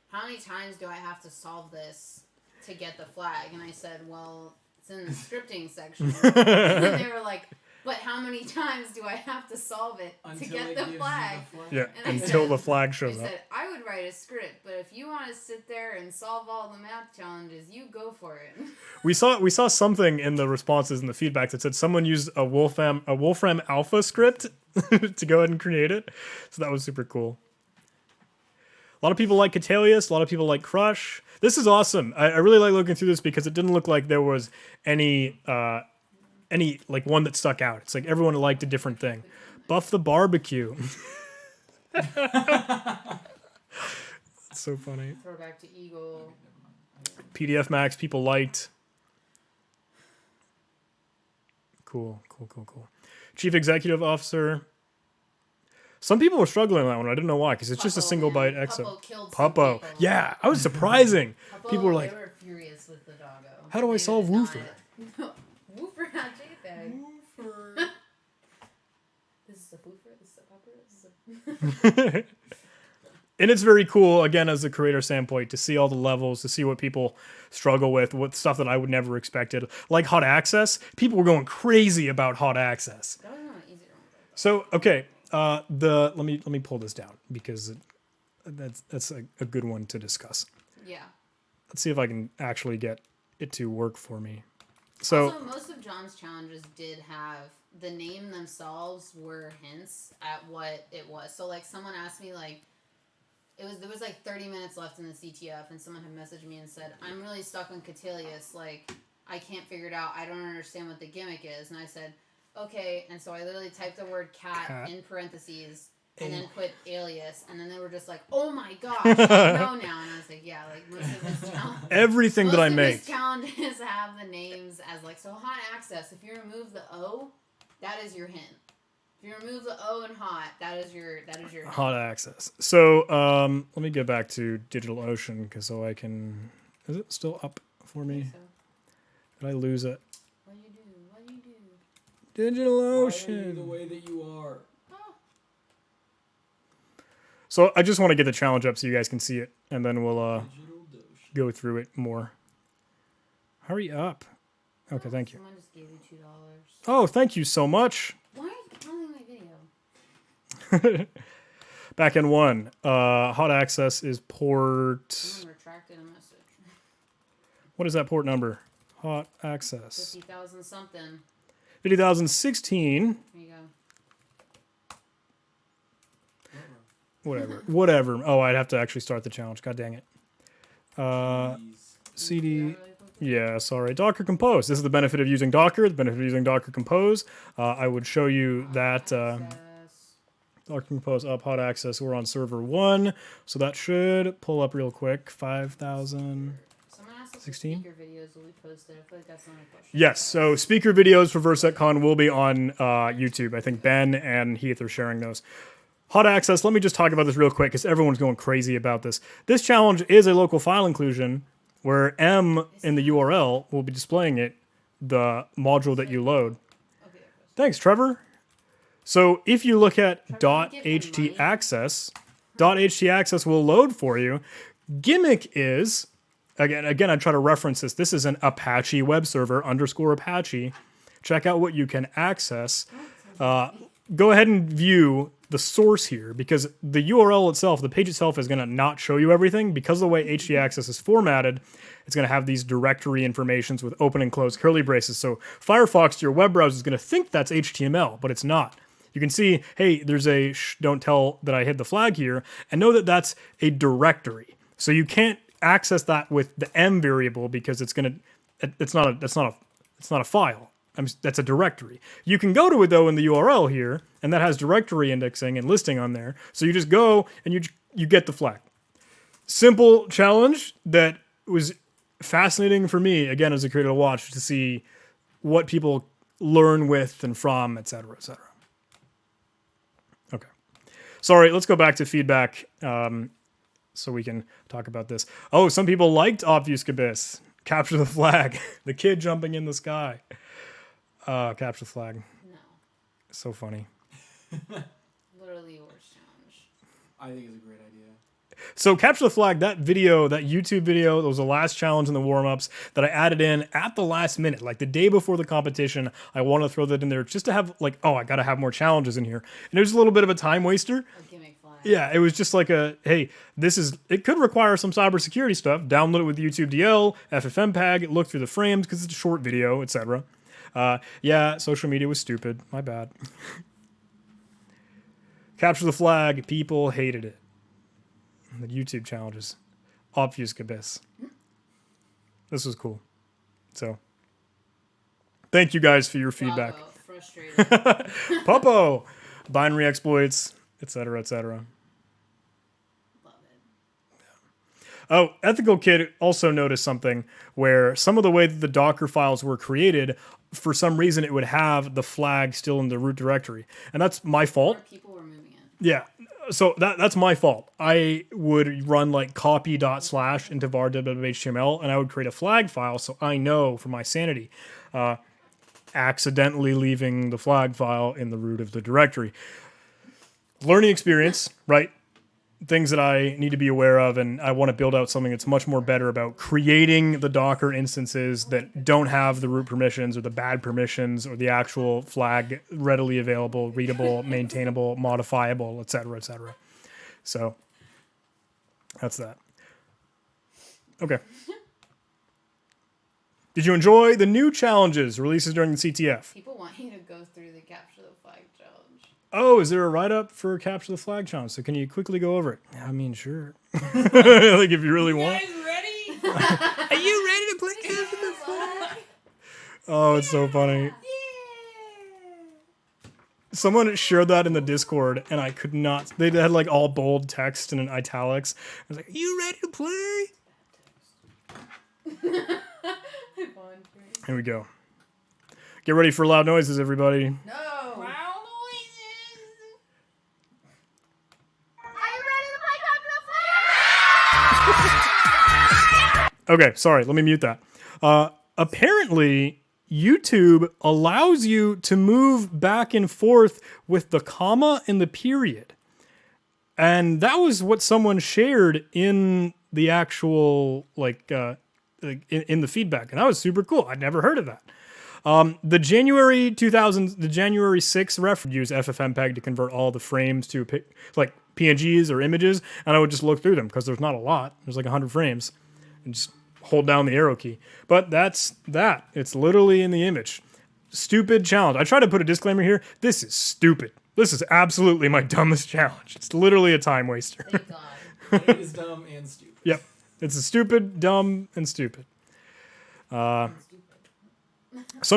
how many times do I have to solve this to get the flag? And I said, well, it's in the scripting section. And they were like, but how many times do I have to solve it to get the flag? Yeah, and until the flag shows I up. said, I would write a script, but if you want to sit there and solve all the math challenges, you go for it. We saw something in the responses and the feedback that said someone used a Wolfram Alpha script to go ahead and create it. So that was super cool. A lot of people like Catalius. A lot of people like Crush. This is awesome. I really like looking through this because it didn't look like there was any like one that stuck out. It's like everyone liked a different thing. Buff the barbecue. That's so funny. Throwback to Eagle. PDF Max people liked. Cool. Chief Executive Officer. Some people were struggling on that one. I didn't know why, because it's just a single byte exo. Puppo killed some people. Yeah, I was surprising. Puppo, People were like, they were furious with the doggo. how do I solve Woofer? Woofer, not JPEG. Woofer. This is a Woofer, this is a Pupper, this is a... And it's very cool, again, as a creator standpoint, to see all the levels, to see what people struggle with stuff that I would never expected. Like hot access. People were going crazy about hot access. That was not an easier one. So, okay, let me pull this down because that's a good one to discuss. Yeah. Let's see if I can actually get it to work for me. So Also, most of John's challenges did have the name themselves were hints at what it was. So like someone asked me like there was like 30 minutes left in the CTF and someone had messaged me and said, I'm really stuck on Catalius, like I can't figure it out. I don't understand what the gimmick is. And I said, okay, and so I literally typed the word cat in parentheses and then put alias, and then they were just like, oh my gosh, I know now. And I was like, yeah, like most of this challenge. everything that I make. Most of this challenges have the names as like, so hot access, if you remove the O, that is your hint. If you remove the O in hot, that is your hint. Hot access. So let me get back to DigitalOcean because so I can. Is it still up for me? So, Did I lose it? what do you do? What do you do? DigitalOcean. the way that you are. Oh, So I just want to get the challenge up so you guys can see it, and then we'll go through it more. Hurry up. Okay, thank you. someone just gave you $2. Oh, thank you so much. Why are you calling my video? Backend 1. Hot access is port. Someone retracted a message. What is that port number? Hot access. 50,000 something. 50,016. There you go. Whatever. Oh, I'd have to actually start the challenge. God dang it. CD. Really quick? Yeah, sorry. Docker Compose. This is the benefit of using Docker. The benefit of using Docker Compose. I would show you that Access. Docker Compose up hot access. We're on server 1, so that should pull up real quick. 5,000. Someone asked us 16? if speaker videos will be posted. I feel like that's not a question. Yes, so speaker videos for VirSecCon will be on YouTube. I think Ben and Heath are sharing those. Hot access, let me just talk about this real quick because everyone's going crazy about this. This challenge is a local file inclusion where M in the URL will be displaying it, the module that you load. Okay, there it goes. Thanks, Trevor. So if you look at Trevor, give him money. .htaccess will load for you. Gimmick is, again, I try to reference this. This is an Apache web server _Apache. Check out what you can access. Go ahead and view the source here because the URL itself, the page itself is going to not show you everything because of the way htaccess is formatted. It's going to have these directory informations with open and closed curly braces. So Firefox to your web browser is going to think that's HTML, but it's not. You can see, hey, there's a don't tell that I hit the flag here, and know that that's a directory. So you can't access that with the M variable because it's not a file. That's a directory. You can go to it though in the URL here, and that has directory indexing and listing on there. So you just go and you get the flag. Simple challenge that was fascinating for me, again, as a creator to watch to see what people learn with and from, etc., etc. Okay. Sorry, let's go back to feedback so we can talk about this. Oh, some people liked Obfusc Abyss. Capture the flag. The kid jumping in the sky. Capture the flag. No. So funny. Literally the worst challenge. I think it's a great idea. So capture the flag, that video, that YouTube video, that was the last challenge in the warm-ups that I added in at the last minute, like the day before the competition. I want to throw that in there just to have like, oh, I got to have more challenges in here. And it was a little bit of a time waster. A gimmick flag. Yeah, it was just like hey, it could require some cybersecurity stuff. Download it with YouTube DL, FFmpeg, look through the frames because it's a short video, etc. Yeah, social media was stupid. My bad. Capture the flag. People hated it. The YouTube challenges. Obfusc Abyss. This was cool. So, thank you guys for your feedback. Bravo. Frustrated. Popo, binary exploits, etc., etc. Love it. Oh, Ethical Kid also noticed something where some of the way that the Docker files were created, for some reason it would have the flag still in the root directory. And that's my fault. Or people were moving it. Yeah. So that's my fault. I would run like copy // into var.html and I would create a flag file so I know for my sanity. Accidentally leaving the flag file in the root of the directory. Learning experience, right? things that I need to be aware of, and I want to build out something that's much more better about creating the Docker instances that don't have the root permissions or the bad permissions or the actual flag readily available, readable, maintainable, modifiable, etc., etc. So that's that. Okay. Did you enjoy the new challenges releases during the CTF? People want you to go through the capture the flag challenge. Oh, is there a write-up for Capture the Flag challenge? So can you quickly go over it? I mean, sure. Like if you really want. guys ready? Are you ready to play Capture the Flag? Oh, it's so funny. Someone shared that in the Discord, and I could not. They had like all bold text and in italics. I was like, "Are you ready to play?" Here we go. Get ready for loud noises, everybody. No. Loud noises. Are you ready to play Capture the Flag? Okay, sorry. Let me mute that. Apparently, YouTube allows you to move back and forth with the comma and the period. And that was what someone shared in the actual, in the feedback. And that was super cool. I'd never heard of that. The January 6th ref would use FFmpeg to convert all the frames to like PNGs or images. And I would just look through them because there's not a lot. There's like 100 frames. And just hold down the arrow key. But that's that. It's literally in the image. Stupid challenge. I try to put a disclaimer here. This is stupid. This is absolutely my dumbest challenge. It's literally a time waster. Thank God. It is dumb and stupid. Yep. It's a stupid, dumb, and stupid. Some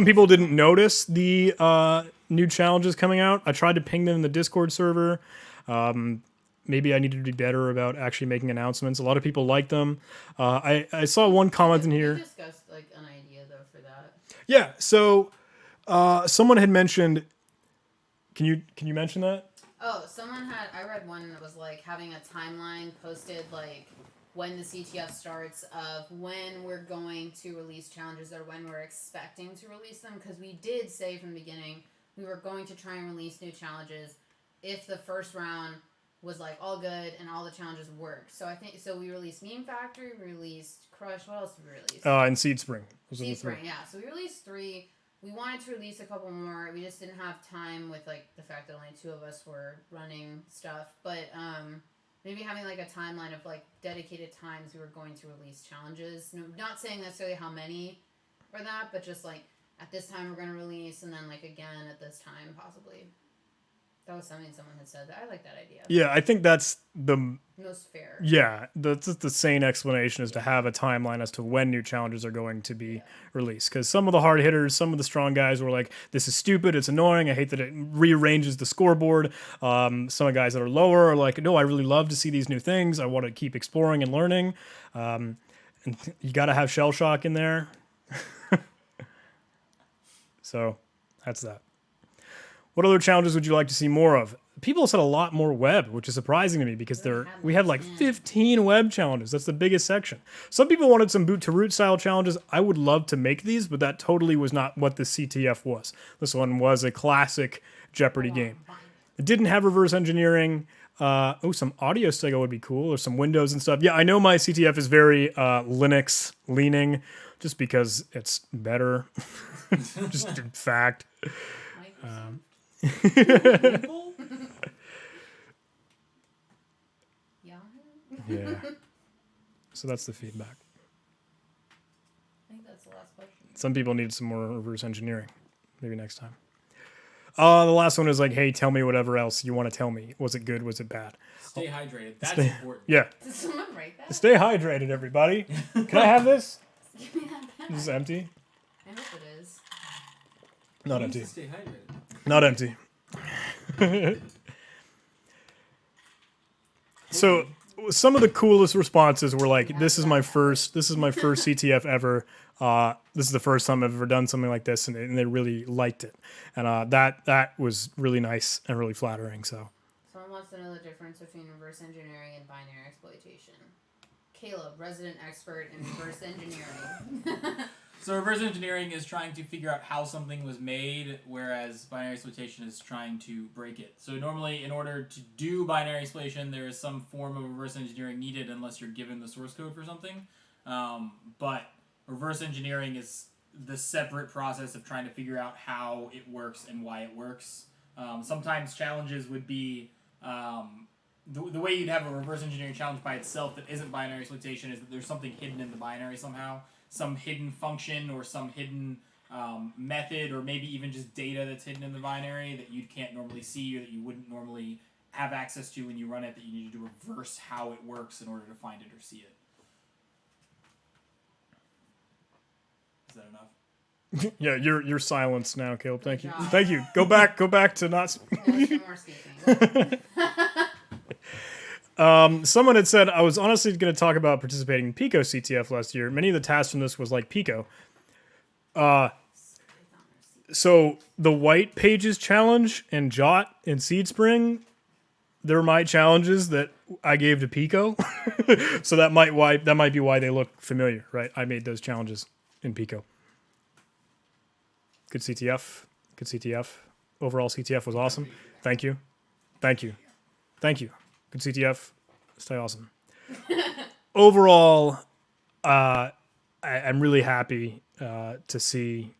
people didn't notice the new challenges coming out. I tried to ping them in the Discord server. Maybe I needed to be better about actually making announcements. A lot of people liked them. I saw one comment in here. We discussed like an idea though for that. Yeah. So someone had mentioned. Can you mention that? Oh, I read one that was like having a timeline posted like when the CTF starts of when we're going to release challenges or when we're expecting to release them, because we did say from the beginning we were going to try and release new challenges if the first round was like all good and all the challenges worked. So I think we released Meme Factory, we released Crush. What else did we release? And Seed Spring. Those are the Seed three. Spring, yeah. So we released 3. We wanted to release a couple more. We just didn't have time with like the fact that only 2 of us were running stuff. But maybe having like a timeline of like dedicated times we were going to release challenges. No, not saying necessarily how many or that, but just like at this time we're going to release, and then like again at this time possibly. That was something someone had said. I like that idea. Yeah, I think that's the most fair. Yeah, that's the sane explanation is to have a timeline as to when new challenges are going to be released. Because some of the hard hitters, some of the strong guys were like, "This is stupid. It's annoying. I hate that it rearranges the scoreboard." Some of the guys that are lower are like, "No, I really love to see these new things. I want to keep exploring and learning." And you got to have Shellshock in there. So that's that. What other challenges would you like to see more of? People said a lot more web, which is surprising to me because we had like 15 web challenges. That's the biggest section. Some people wanted some boot to root style challenges. I would love to make these, but that totally was not what the CTF was. This one was a classic Jeopardy game. It didn't have reverse engineering. Some audio stego would be cool, or some Windows and stuff. Yeah, I know my CTF is very Linux leaning, just because it's better. Just in fact. Yeah. So that's the feedback. I think that's the last question. Some people need some more reverse engineering. Maybe next time. The last one is like, hey, tell me whatever else you want to tell me. Was it good? Was it bad? Stay hydrated. That's important. Yeah. Did someone write that? Stay hydrated, everybody. Can I have this? Give me that back. This is empty. I hope it is. Not You need empty. to stay hydrated. Not empty. So some of the coolest responses were like, this is my first CTF ever. This is the first time I've ever done something like this, and they really liked it. And that was really nice and really flattering. So Someone wants to know the difference between reverse engineering and binary exploitation. Caleb, resident expert in reverse engineering. So reverse engineering is trying to figure out how something was made, whereas binary exploitation is trying to break it. So normally, in order to do binary exploitation, there is some form of reverse engineering needed unless you're given the source code for something. But reverse engineering is the separate process of trying to figure out how it works and why it works. Sometimes challenges would be... the way you'd have a reverse engineering challenge by itself that isn't binary exploitation is that there's something hidden in the binary somehow. Some hidden function or some hidden method or maybe even just data that's hidden in the binary that you can't normally see or that you wouldn't normally have access to when you run it, that you need to reverse how it works in order to find it or see it. Is that enough? Yeah, you're silenced now, Caleb. Thank you. Good job. Thank you. Go back to not. There's no more speaking. Someone had said I was honestly going to talk about participating in Pico CTF last year. Many of the tasks from this was like Pico. So the white pages challenge and Jot and Seedspring, they're my challenges that I gave to Pico. So that might be why they look familiar, right? I made those challenges in Pico. Good CTF. Good CTF. Overall CTF was awesome. Thank you. Thank you. Thank you. Good CTF. Stay awesome. Overall, I'm really happy to see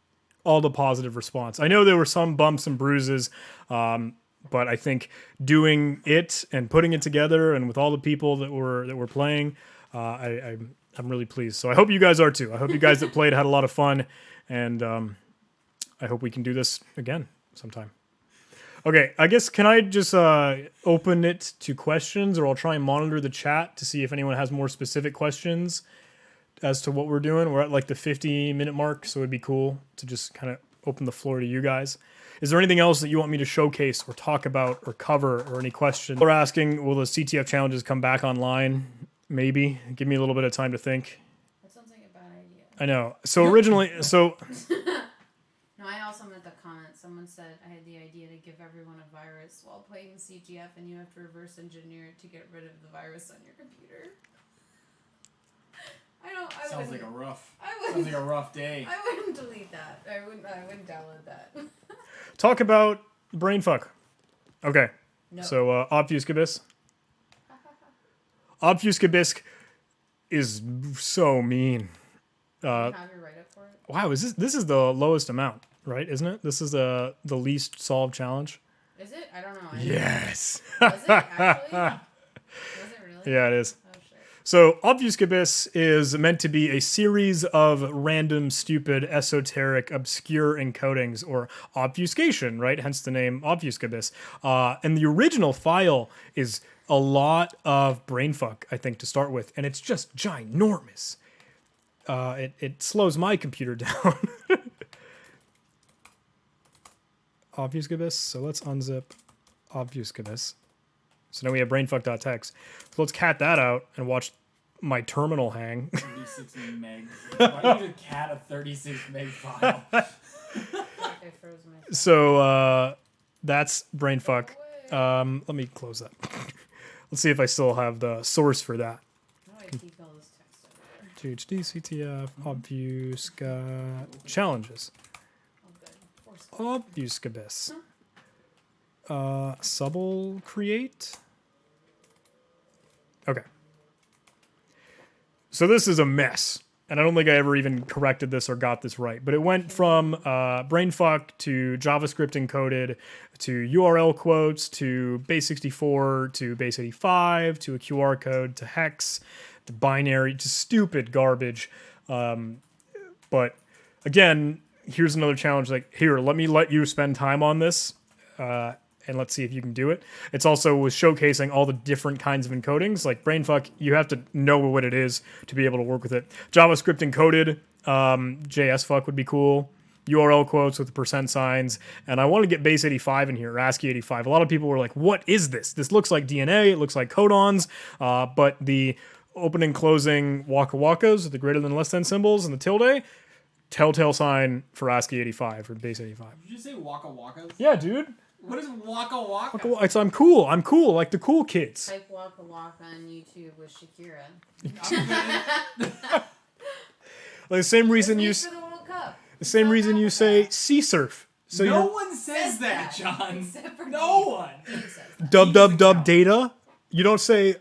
all the positive response. I know there were some bumps and bruises, but I think doing it and putting it together and with all the people that were playing, I'm really pleased. So I hope you guys are too. I hope you guys that played had a lot of fun, and I hope we can do this again sometime. Okay, I guess can I just open it to questions, or I'll try and monitor the chat to see if anyone has more specific questions as to what we're doing. We're at like the 50-minute mark, so it'd be cool to just kind of open the floor to you guys. Is there anything else that you want me to showcase or talk about or cover, or any questions? We're asking, will the CTF challenges come back online? Maybe. Give me a little bit of time to think. That sounds like a bad idea. I know. So originally, No, I also meant the comment. Someone said I had the idea to give everyone a virus while playing CTF, and you have to reverse engineer it to get rid of the virus on your computer. Sounds like a rough. I Sounds like a rough day. I wouldn't delete that. I wouldn't download that. talk about brainfuck. Okay. No. So Obfuscabis. Obfuscabisk is so mean. Can you have your write up for it? Wow, this is the lowest amount, right? Isn't it? This is the least solved challenge. Is it? I don't know. Yes. Was it actually? Was it really? Yeah, it is. Oh shit. So Obfuscabis is meant to be a series of random, stupid, esoteric, obscure encodings, or obfuscation, right? Hence the name Obfuscabis. And the original file is a lot of brainfuck, I think, to start with, and it's just ginormous. It slows my computer down. Obfuscabis. So let's unzip Obfuscabis. So now we have brainfuck.txt. So let's cat that out and watch my terminal hang. 36 megs. Why did you cat a 36 meg file? I froze my. So that's brainfuck. Let me close that. Let's see if I still have the source for that. How do I keep all this text over? GHD, CTF, Obfusca, challenges. Oh, good. Obfuscabis. Subble create. Okay. So this is a mess. And I don't think I ever even corrected this or got this right. But it went from brainfuck to JavaScript encoded to URL quotes to base64 to base85 to a QR code to hex to binary, just stupid garbage. But again, here's another challenge. Like, here, let me let you spend time on this. And let's see if you can do it. It's also was showcasing all the different kinds of encodings. Like brainfuck, you have to know what it is to be able to work with it. JavaScript encoded, JSfuck would be cool. URL quotes with the % signs. And I want to get base 85 in here, or ASCII 85. A lot of people were like, what is this? This looks like DNA. It looks like codons. But the open and closing waka wakas, the greater than less than symbols, and the tilde, telltale sign for ASCII 85 or base 85. Did you just say waka wakas? Yeah, dude. What is waka waka? I'm cool. I'm cool, like the cool kids. Type Waka Waka on YouTube with Shakira. Like the same reason Wait you. for the World The same reason you say sea surf. So no you one says that, John. Except for No Dave. one. Dave says that. dub data. You don't say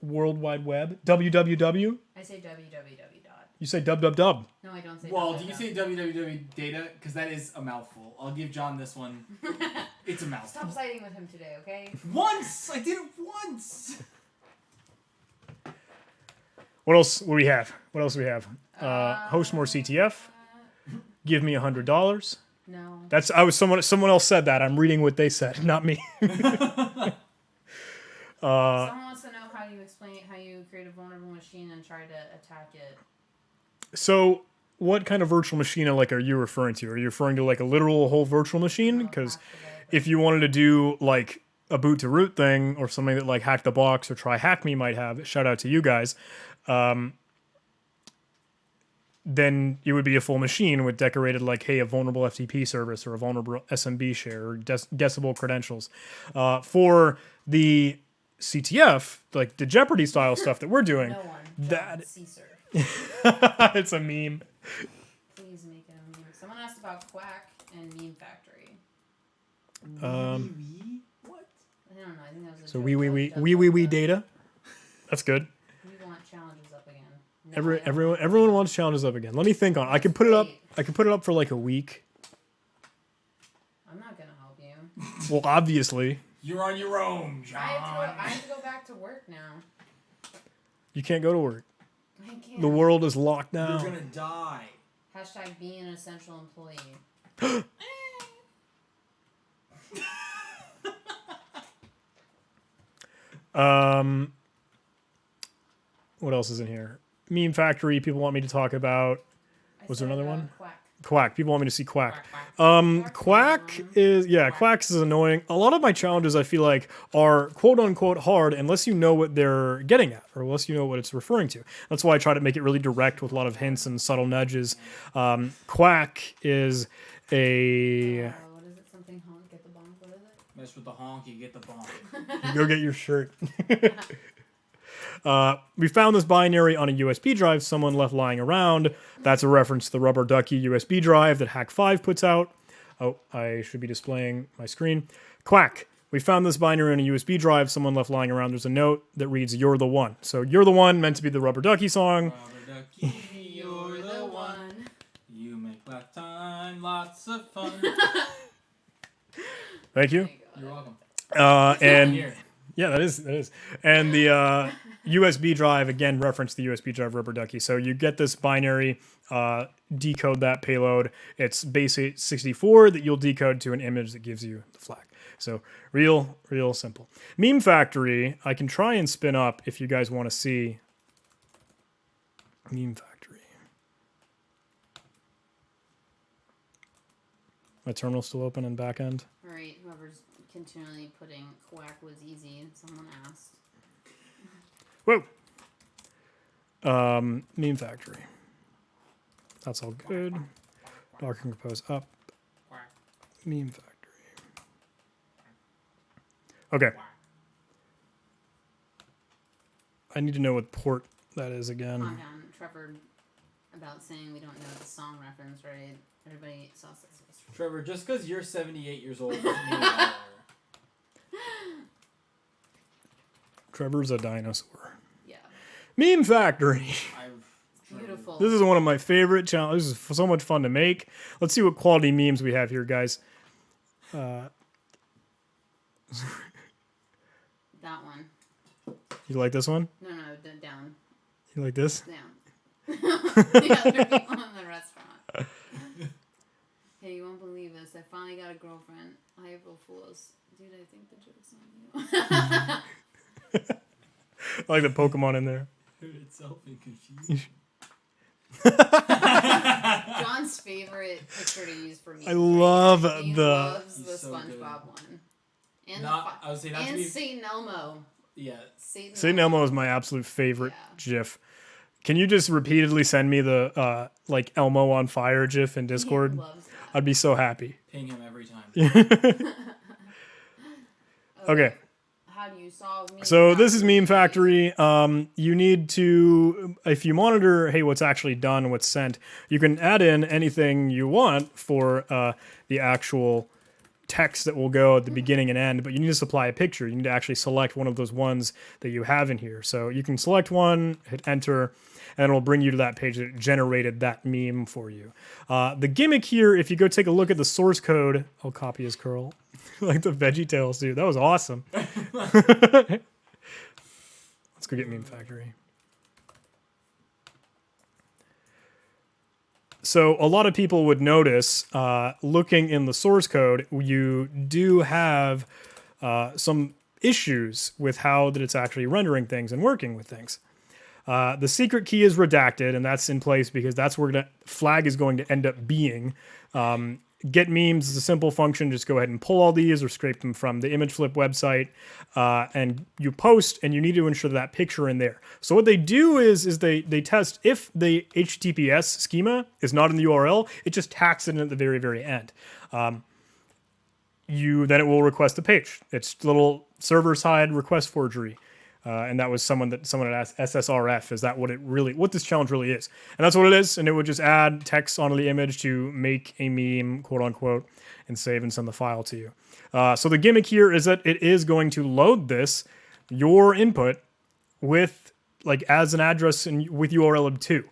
World Wide Web. www. I say www. You say dub. No, I don't say. Well, www. do you say www data? Because that is a mouthful. I'll give John this one. It's a mouthful. Stop siding with him today, okay? Once! I did it once! What else? What do we have? What else do we have? Host more CTF. Give me $100. No. That's someone else said that. I'm reading what they said, not me. Someone wants to know how you create a vulnerable machine and try to attack it. So, what kind of virtual machine are you referring to? Are you referring to like a literal whole virtual machine? Because if you wanted to do like a boot to root thing or something that like Hack the Box or Try Hack Me might have, shout out to you guys. Then it would be a full machine with decorated like, hey, a vulnerable FTP service or a vulnerable SMB share or guessable credentials. For the CTF, like the Jeopardy style stuff that we're doing, No one. that Caesar. it's a meme. Please make it a meme. Someone asked about Quack and Meme Factory. What? I don't know. I think that was a So joke. we data. That's good. We want challenges up again. No, I don't Everyone wants challenges up again. Let me think on it. I can put it up. I can put it up for like a week. I'm not gonna help you. Well, obviously, You're on your own, John. I have to go back to work now. you can't go to work. I can't. The world is locked You're down. gonna die. Hashtag be an essential employee. What else is in here? Meme Factory. People want me to talk about. Was there said, another one? Quack. Quack. People want me to see Quack. Quack. Quack is Quack is annoying. A lot of my challenges I feel like are quote unquote hard unless you know what they're getting at or unless you know what it's referring to. That's why I try to make it really direct with a lot of hints and subtle nudges. Quack is a What is it? Something honk, get the bonk. What is it? Mess with the honk, you get the bonk. go get your shirt. We found this binary on a USB drive someone left lying around. That's a reference to the rubber ducky USB drive that Hack5 puts out. Oh, I should be displaying my screen. Quack. We found this binary on a USB drive someone left lying around. There's a note that reads, "You're the one." So "You're the one" meant to be the rubber ducky song. Rubber ducky, you're the one. You make bath time lots of fun. Thank you. You're welcome. And Here. yeah, that is. And the USB drive, again, reference the USB drive rubber ducky. So you get this binary, decode that payload. It's base 64 that you'll decode to an image that gives you the flag. So real simple. Meme Factory, I can try and spin up if you guys want to see. Meme Factory. My terminal's still open in backend. Alright, whoever's continually putting Quack was easy, someone asked. Whoa. Meme Factory. That's all good. Docker compose up. Meme Factory. Okay. I need to know what port that is again. Calm down, Trevor, about saying we don't know the song reference, right? Everybody saw this. Trevor, just because you're 78 years old doesn't mean you are. Trevor's a dinosaur. Yeah. Meme Factory. Beautiful. This is one of my favorite challenges. This is so much fun to make. Let's see what quality memes we have here, guys. That one. You like this one? No, down. You like this? Down. The other people in the restaurant. Hey, you won't believe this. I finally got a girlfriend. Hi, April Fools. Dude, I think the joke's on you. I like the Pokemon in there. Itself in confusion. John's favorite picture to use for me. I love he the. loves the He's so SpongeBob good. one. And Not, I would say not to and be. Saint Elmo. Yeah. Saint Elmo is my absolute favorite Yeah. GIF. Can you just repeatedly send me the like Elmo on fire GIF in Discord? He loves that. I'd be so happy. Ping him every time. Okay. How how do you solve meme So this is factory? Meme Factory. You need to, if you monitor, hey, what's actually done, what's sent, you can add in anything you want for the actual text that will go at the beginning and end, but you need to supply a picture. You need to actually select one of those ones that you have in here. So you can select one, hit enter, and it'll bring you to that page that generated that meme for you. The gimmick here, if you go take a look at the source code, I'll copy his curl, like the VeggieTales dude. That was awesome. Let's go get Meme Factory. So a lot of people would notice, looking in the source code, you do have some issues with how that it's actually rendering things and working with things. The secret key is redacted, and that's in place because that's where the flag is going to end up being. Get memes is a simple function. Just go ahead and pull all these or scrape them from the image flip website, and you post, and you need to ensure that picture in there. So what they do is they test if the HTTPS schema is not in the URL, it just tacks it in at the very, very end. Then it will request the page. It's little server side request forgery. And that was someone had asked SSRF. Is that what this challenge really is? And that's what it is. And it would just add text onto the image to make a meme, quote unquote, and save and send the file to you. So the gimmick here is that it is going to load your input with as an address and with URL-lib2.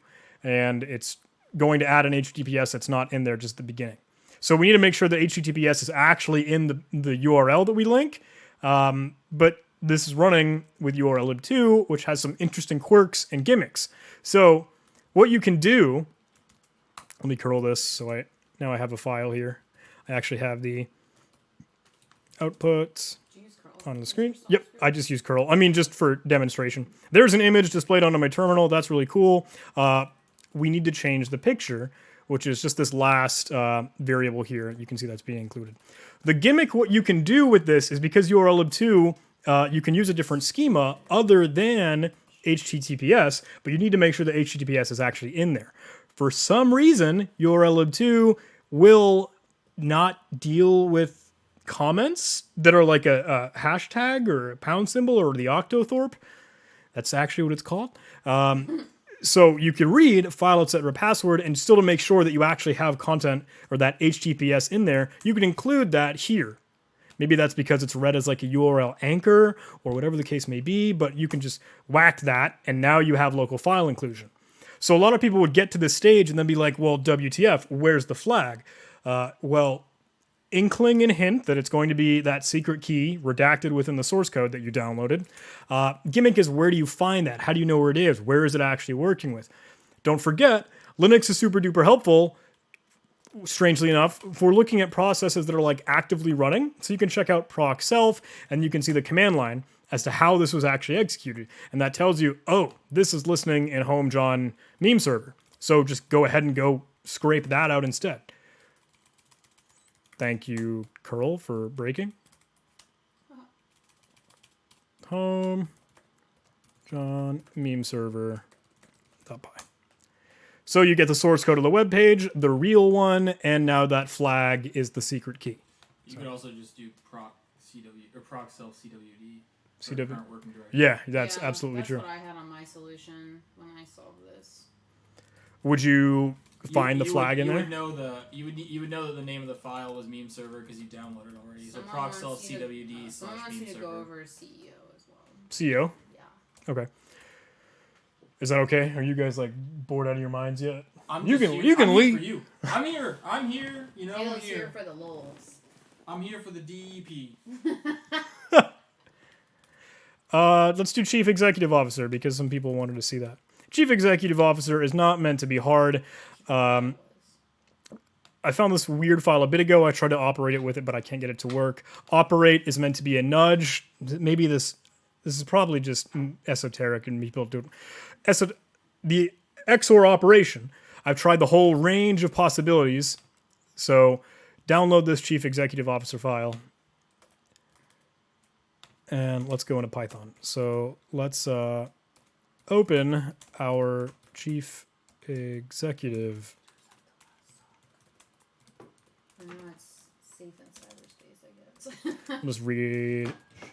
And it's going to add an HTTPS that's not in there just at the beginning. So we need to make sure that HTTPS is actually in the URL that we link. But this is running with URL-lib2, which has some interesting quirks and gimmicks. So what you can do, let me curl this so now I have a file here. I actually have the outputs on the screen. Yep, I just use curl. I mean, just for demonstration. There's an image displayed onto my terminal. That's really cool. We need to change the picture, which is just this last variable here. You can see that's being included. The gimmick, what you can do with this is because URL-lib2, you can use a different schema other than HTTPS, but you need to make sure that HTTPS is actually in there. For some reason, URL-lib2 will not deal with comments that are like a hashtag or a pound symbol or the Octothorpe. That's actually what it's called. So you can read file etc password, and still to make sure that you actually have content or that HTTPS in there, you can include that here. Maybe that's because it's read as like a URL anchor or whatever the case may be, but you can just whack that, and now you have local file inclusion. So a lot of people would get to this stage and then be like, well, WTF, where's the flag? Well, inkling and hint that it's going to be that secret key redacted within the source code that you downloaded. Gimmick is, where do you find that? How do you know where it is? Where is it actually working with? Don't forget, Linux is super duper helpful, strangely enough, for looking at processes that are actively running. So you can check out proc self, and you can see the command line as to how this was actually executed. And that tells you, oh, this is listening in home John meme server. So just go ahead and go scrape that out instead. Thank you, curl, for breaking. Home John meme server.py. So you get the source code of the web page, the real one, and now that flag is the secret key. You could also just do proc CW or proc self CWD. CW. Current working directory. Yeah, that's absolutely true. That's what I had on my solution when I solved this. Would you find the flag in there? You would know that the name of the file was meme server because you downloaded it already. So proc self CWD / someone wants meme you to server. go over CEO as well. CEO? Yeah. Okay. Is that okay? Are you guys bored out of your minds yet? You can leave. You. I'm here. You know, Caleb's here for the lulz. I'm here for the DEP. Let's do Chief Executive Officer because some people wanted to see that. Chief Executive Officer is not meant to be hard. I found this weird file a bit ago. I tried to operate it with it, but I can't get it to work. Operate is meant to be a nudge. Maybe this is probably just esoteric and people do it. The XOR operation. I've tried the whole range of possibilities. So download this Chief Executive Officer file. And let's go into Python. So let's open our Chief Executive. I know it's safe in cyberspace, I guess. Let's read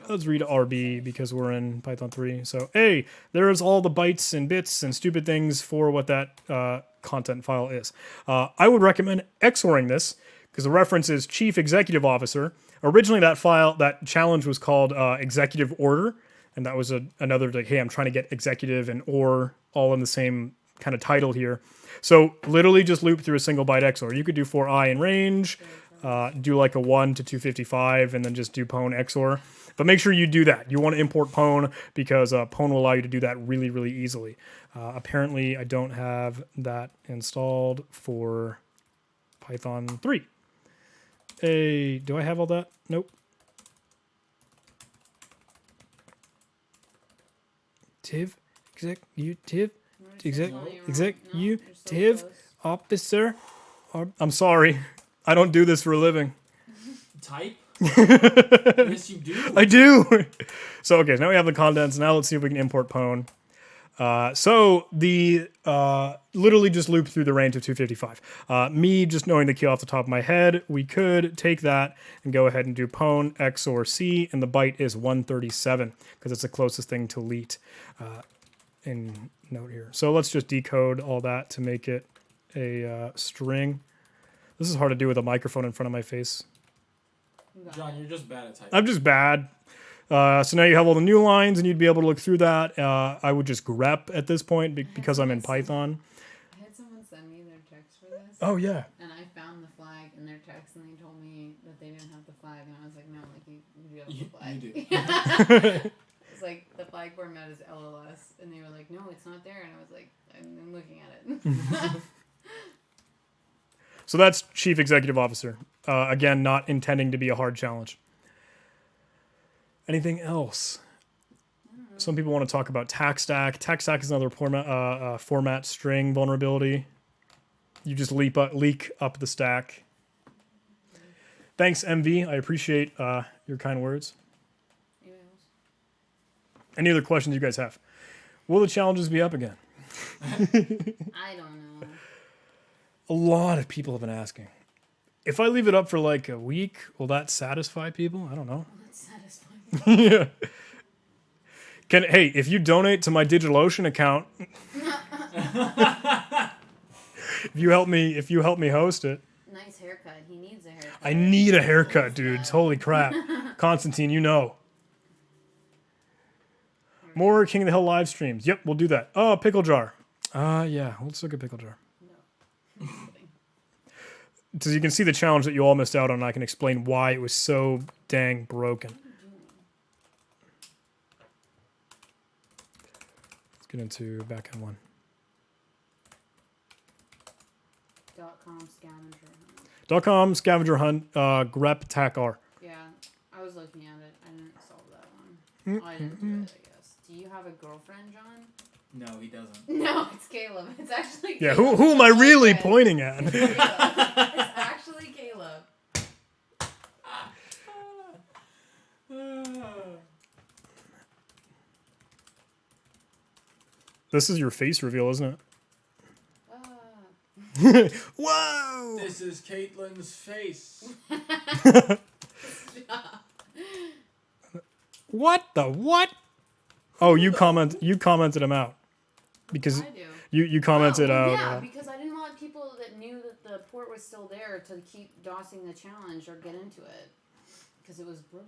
let's read RB because we're in Python 3. So, A, there's all the bytes and bits and stupid things for what that content file is. I would recommend XORing this because the reference is Chief Executive Officer. Originally, that challenge was called Executive Order, and that was another, like, hey, I'm trying to get executive and or all in the same kind of title here. So literally just loop through a single byte XOR. You could do for I in range, do like a 1 to 255, and then just do pwn XOR. But make sure you do that. You want to import pwn because pwn will allow you to do that really, really easily. Apparently, I don't have that installed for Python 3. Do I have all that? Nope. Executive, officer. I'm sorry. I don't do this for a living. Type? Yes, you do. I do. So, okay, now we have the contents. Now let's see if we can import pwn. So the literally just loop through the range of 255. Me just knowing the key off the top of my head, we could take that and go ahead and do pwn XOR C, and the byte is 137 because it's the closest thing to leet in note here. So let's just decode all that to make it a string. This is hard to do with a microphone in front of my face. John, you're just bad at typing. I'm just bad. So now you have all the new lines, and you'd be able to look through that. I would just grep at this point because I'm in Python. I had someone send me their text for this. Oh, yeah. And I found the flag in their text, and they told me that they didn't have the flag, and I was like, no, like you do have the flag. You do. It's like the flag format is LLS, and they were like, no, it's not there, and I was like, I'm looking at it. So that's Chief Executive Officer. Again, not intending to be a hard challenge. Anything else? Some people want to talk about TaxStack. TaxStack is another format string vulnerability. You just leak up the stack. Thanks, MV. I appreciate your kind words. Any other questions you guys have? Will the challenges be up again? I don't know. A lot of people have been asking. If I leave it up for like a week, will that satisfy people? I don't know. That's satisfying. Yeah. Hey, if you donate to my DigitalOcean account, if you help me host it. Nice haircut. He needs a haircut. I need a haircut, dudes. Holy crap. Constantine, you know. More King of the Hill live streams. Yep, we'll do that. Oh, Pickle Jar. Yeah, let's look at Pickle Jar. No. So you can see the challenge that you all missed out on, and I can explain why it was so dang broken. Let's get into backend one. .com scavenger hunt. grep tac-r. Yeah, I was looking at it. I didn't solve that one. I didn't do it, I guess. Do you have a girlfriend, John? No, he doesn't. No, it's Caleb. It's actually Yeah, Caleb. who am I really pointing at? It's Caleb. It's actually Caleb. This is your face reveal, isn't it? Whoa! This is Caitlin's face. What the what? Oh, you commented him out because I do. you commented out. Yeah, because I didn't want people that knew that the port was still there to keep DOSing the challenge or get into it because it was broken.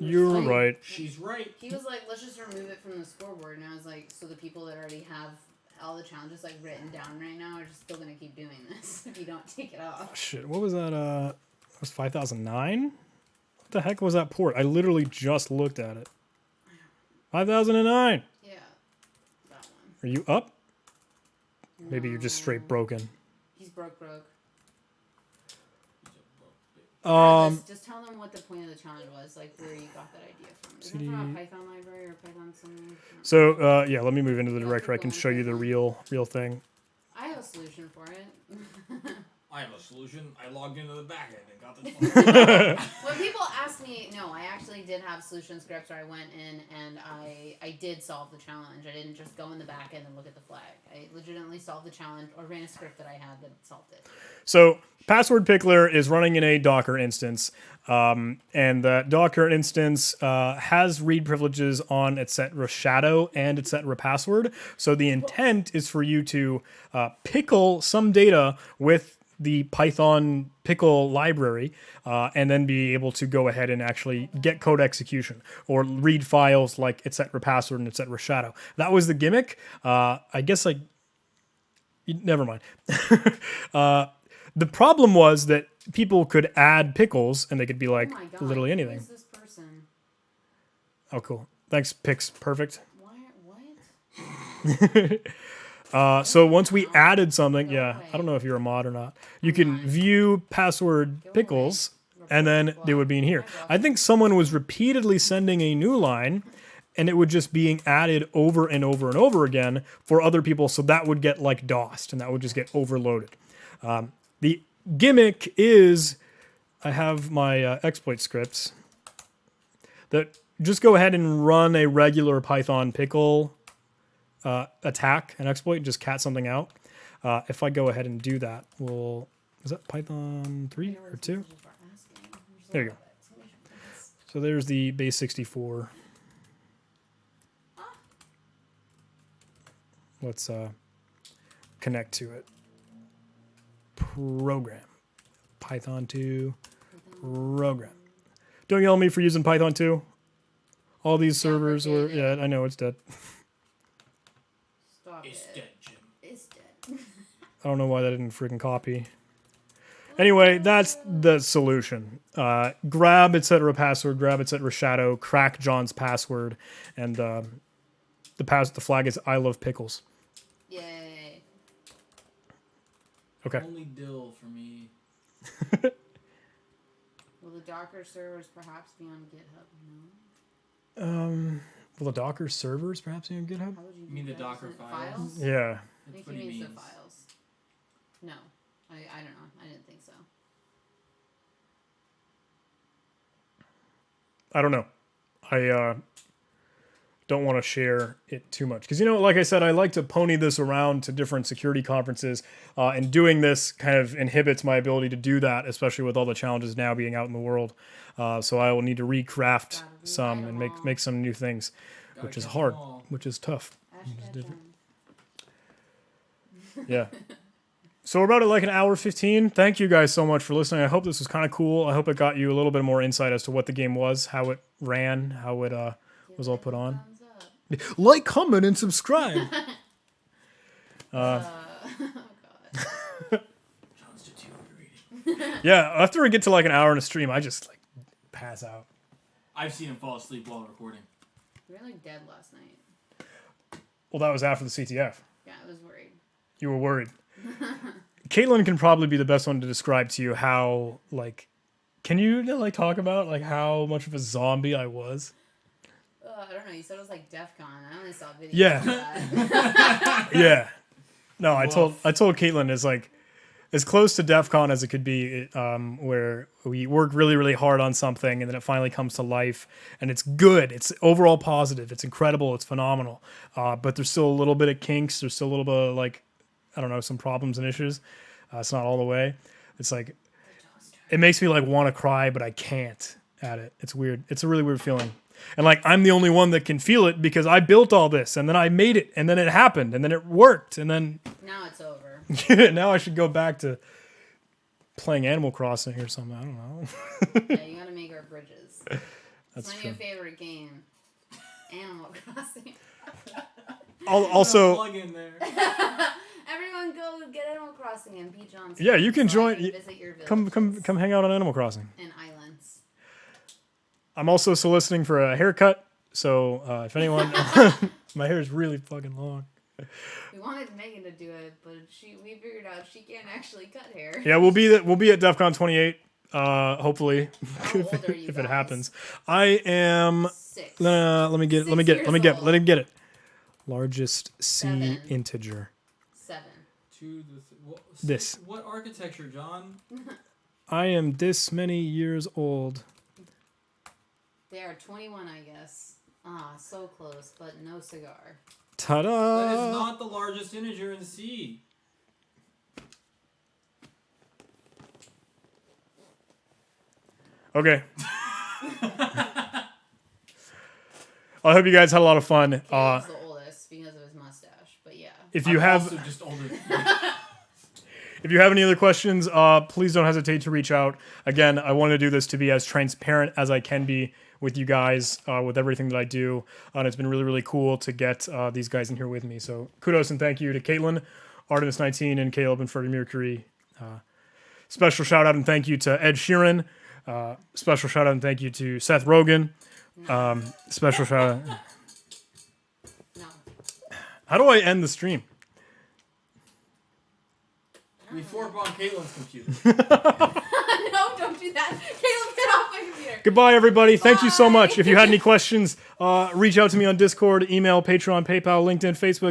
You're right. She's right. He was like, let's just remove it from the scoreboard, and I was like, so the people that already have all the challenges like written down right now are just still gonna keep doing this if you don't take it off. Oh, shit, what was that? That was 5009. What the heck was that port? I literally just looked at it. 5009. Yeah, that one. Are you up? Maybe you're just straight broken. He's broke. Just tell them what the point of the challenge was, like where you got that idea from. Is it from a Python library or Python something? So yeah, let me move into the director. I can show you the real thing. I have a solution for it. I have a solution. I logged into the backend and got the When people ask me, no, I actually did have solution scripts where I went in and I did solve the challenge. I didn't just go in the backend and look at the flag. I legitimately solved the challenge or ran a script that I had that solved it. So password pickler is running in a Docker instance, and that Docker instance has read privileges on etc shadow and etc password. So the intent is for you to pickle some data with the Python pickle library, and then be able to go ahead and actually get code execution or read files like etc password and etc shadow. That was the gimmick. I guess never mind. The problem was that people could add pickles and they could be like Oh my God, literally who anything. is this person? Oh, cool. Thanks, Pix. Perfect. What? So once we added something, Go yeah, away. I don't know if you're a mod or not. You can view password Go pickles, away. and then Report they would be in here. block. I think someone was repeatedly sending a new line, and it would just being added over and over and over again for other people, so that would get like DOSed, and that would just get overloaded. The gimmick is I have my exploit scripts that just go ahead and run a regular Python pickle attack and exploit, just cat something out. If I go ahead and do that, is that Python 3 or 2? There you go. So there's the base 64. Let's connect to it. Program. Python 2. Program. Don't yell at me for using Python 2. All these servers were... Yeah, I know, it's dead. Stop It's it. dead, Jim. It's dead. I don't know why that didn't freaking copy. Anyway, that's the solution. Grab etc password, grab etc shadow, crack John's password, and the flag is I love pickles. Yay. Okay. Only dill for me. Will the Docker servers perhaps be on GitHub? No. Will the Docker servers perhaps be on GitHub? How would you You mean do the that? Docker Isn't it files? Yeah. I think That's what he he means the means. files. No. I don't know. I didn't think so. I don't know. I don't want to share it too much because, you know, like I said, I like to pony this around to different security conferences, and doing this kind of inhibits my ability to do that, especially with all the challenges now being out in the world. So I will need to recraft Gotta some rewrite and 'em make all. make some new things, Gotta which is catch 'em hard, all. which is tough. Ash Ketchum. Yeah. So we're about at like an hour 15. Thank you guys so much for listening. I hope this was kind of cool. I hope it got you a little bit more insight as to what the game was, how it ran, how it was all put on. Thumbs up. Like, comment, and subscribe. Oh god. John's deteriorating. Yeah, after we get to like an hour in a stream, I just like pass out. I've seen him fall asleep while recording. We were like dead last night. Well, that was after the CTF. Yeah, I was worried. You were worried. Caitlin can probably be the best one to describe to you how, like, can you like talk about like how much of a zombie I was? I don't know. You said it was like DEF CON. I only saw videos Yeah. of that. Yeah. No, I told Woof. Caitlin it's like as close to DEF CON as it could be, where we work really, really hard on something and then it finally comes to life and it's good. It's overall positive. It's incredible. It's phenomenal. But there's still a little bit of kinks. There's still a little bit of like, I don't know, some problems and issues. It's not all the way. It's like, it makes me like want to cry, but I can't at it. It's weird. It's a really weird feeling. And like, I'm the only one that can feel it because I built all this and then I made it and then it happened and then it worked and then Now it's over. now I should go back to playing Animal Crossing or something. I don't know. Yeah, you gotta make our bridges. That's It's my true. new favorite game. Animal Crossing. Also, Plug in there. Everyone go get Animal Crossing and be John's. yeah, you can so I join. visit your Come villages hang out on Animal Crossing. and islands. I'm also soliciting for a haircut. So if anyone, my hair is really fucking long. We wanted Megan to do it, but we figured out she can't actually cut hair. Yeah, we'll be at DEF CON 28. Hopefully, How old are you if it guys? happens. I am. 6. Let me get it. Largest C 7. integer. 7. This. What architecture, John? I am this many years old. They are 21, I guess. Ah, so close, but no cigar. Ta-da! That is not the largest integer in C. Okay. I hope you guys had a lot of fun. Caleb's the oldest because of his mustache, but yeah. If you I'm have also just older. If you have any other questions, please don't hesitate to reach out. Again, I want to do this to be as transparent as I can be with you guys, with everything that I do. And it's been really, really cool to get these guys in here with me. So kudos and thank you to Caitlin, Artemis19, and Caleb and Freddie Mercury. Special shout out and thank you to Ed Sheeran. Special shout out and thank you to Seth Rogen. Special shout out. No. How do I end the stream? We fork on Caitlin's computer. No, don't do that. Caleb, get off my computer. Goodbye, everybody. Thank you so Bye. much. If you had any questions, reach out to me on Discord, email, Patreon, PayPal, LinkedIn, Facebook,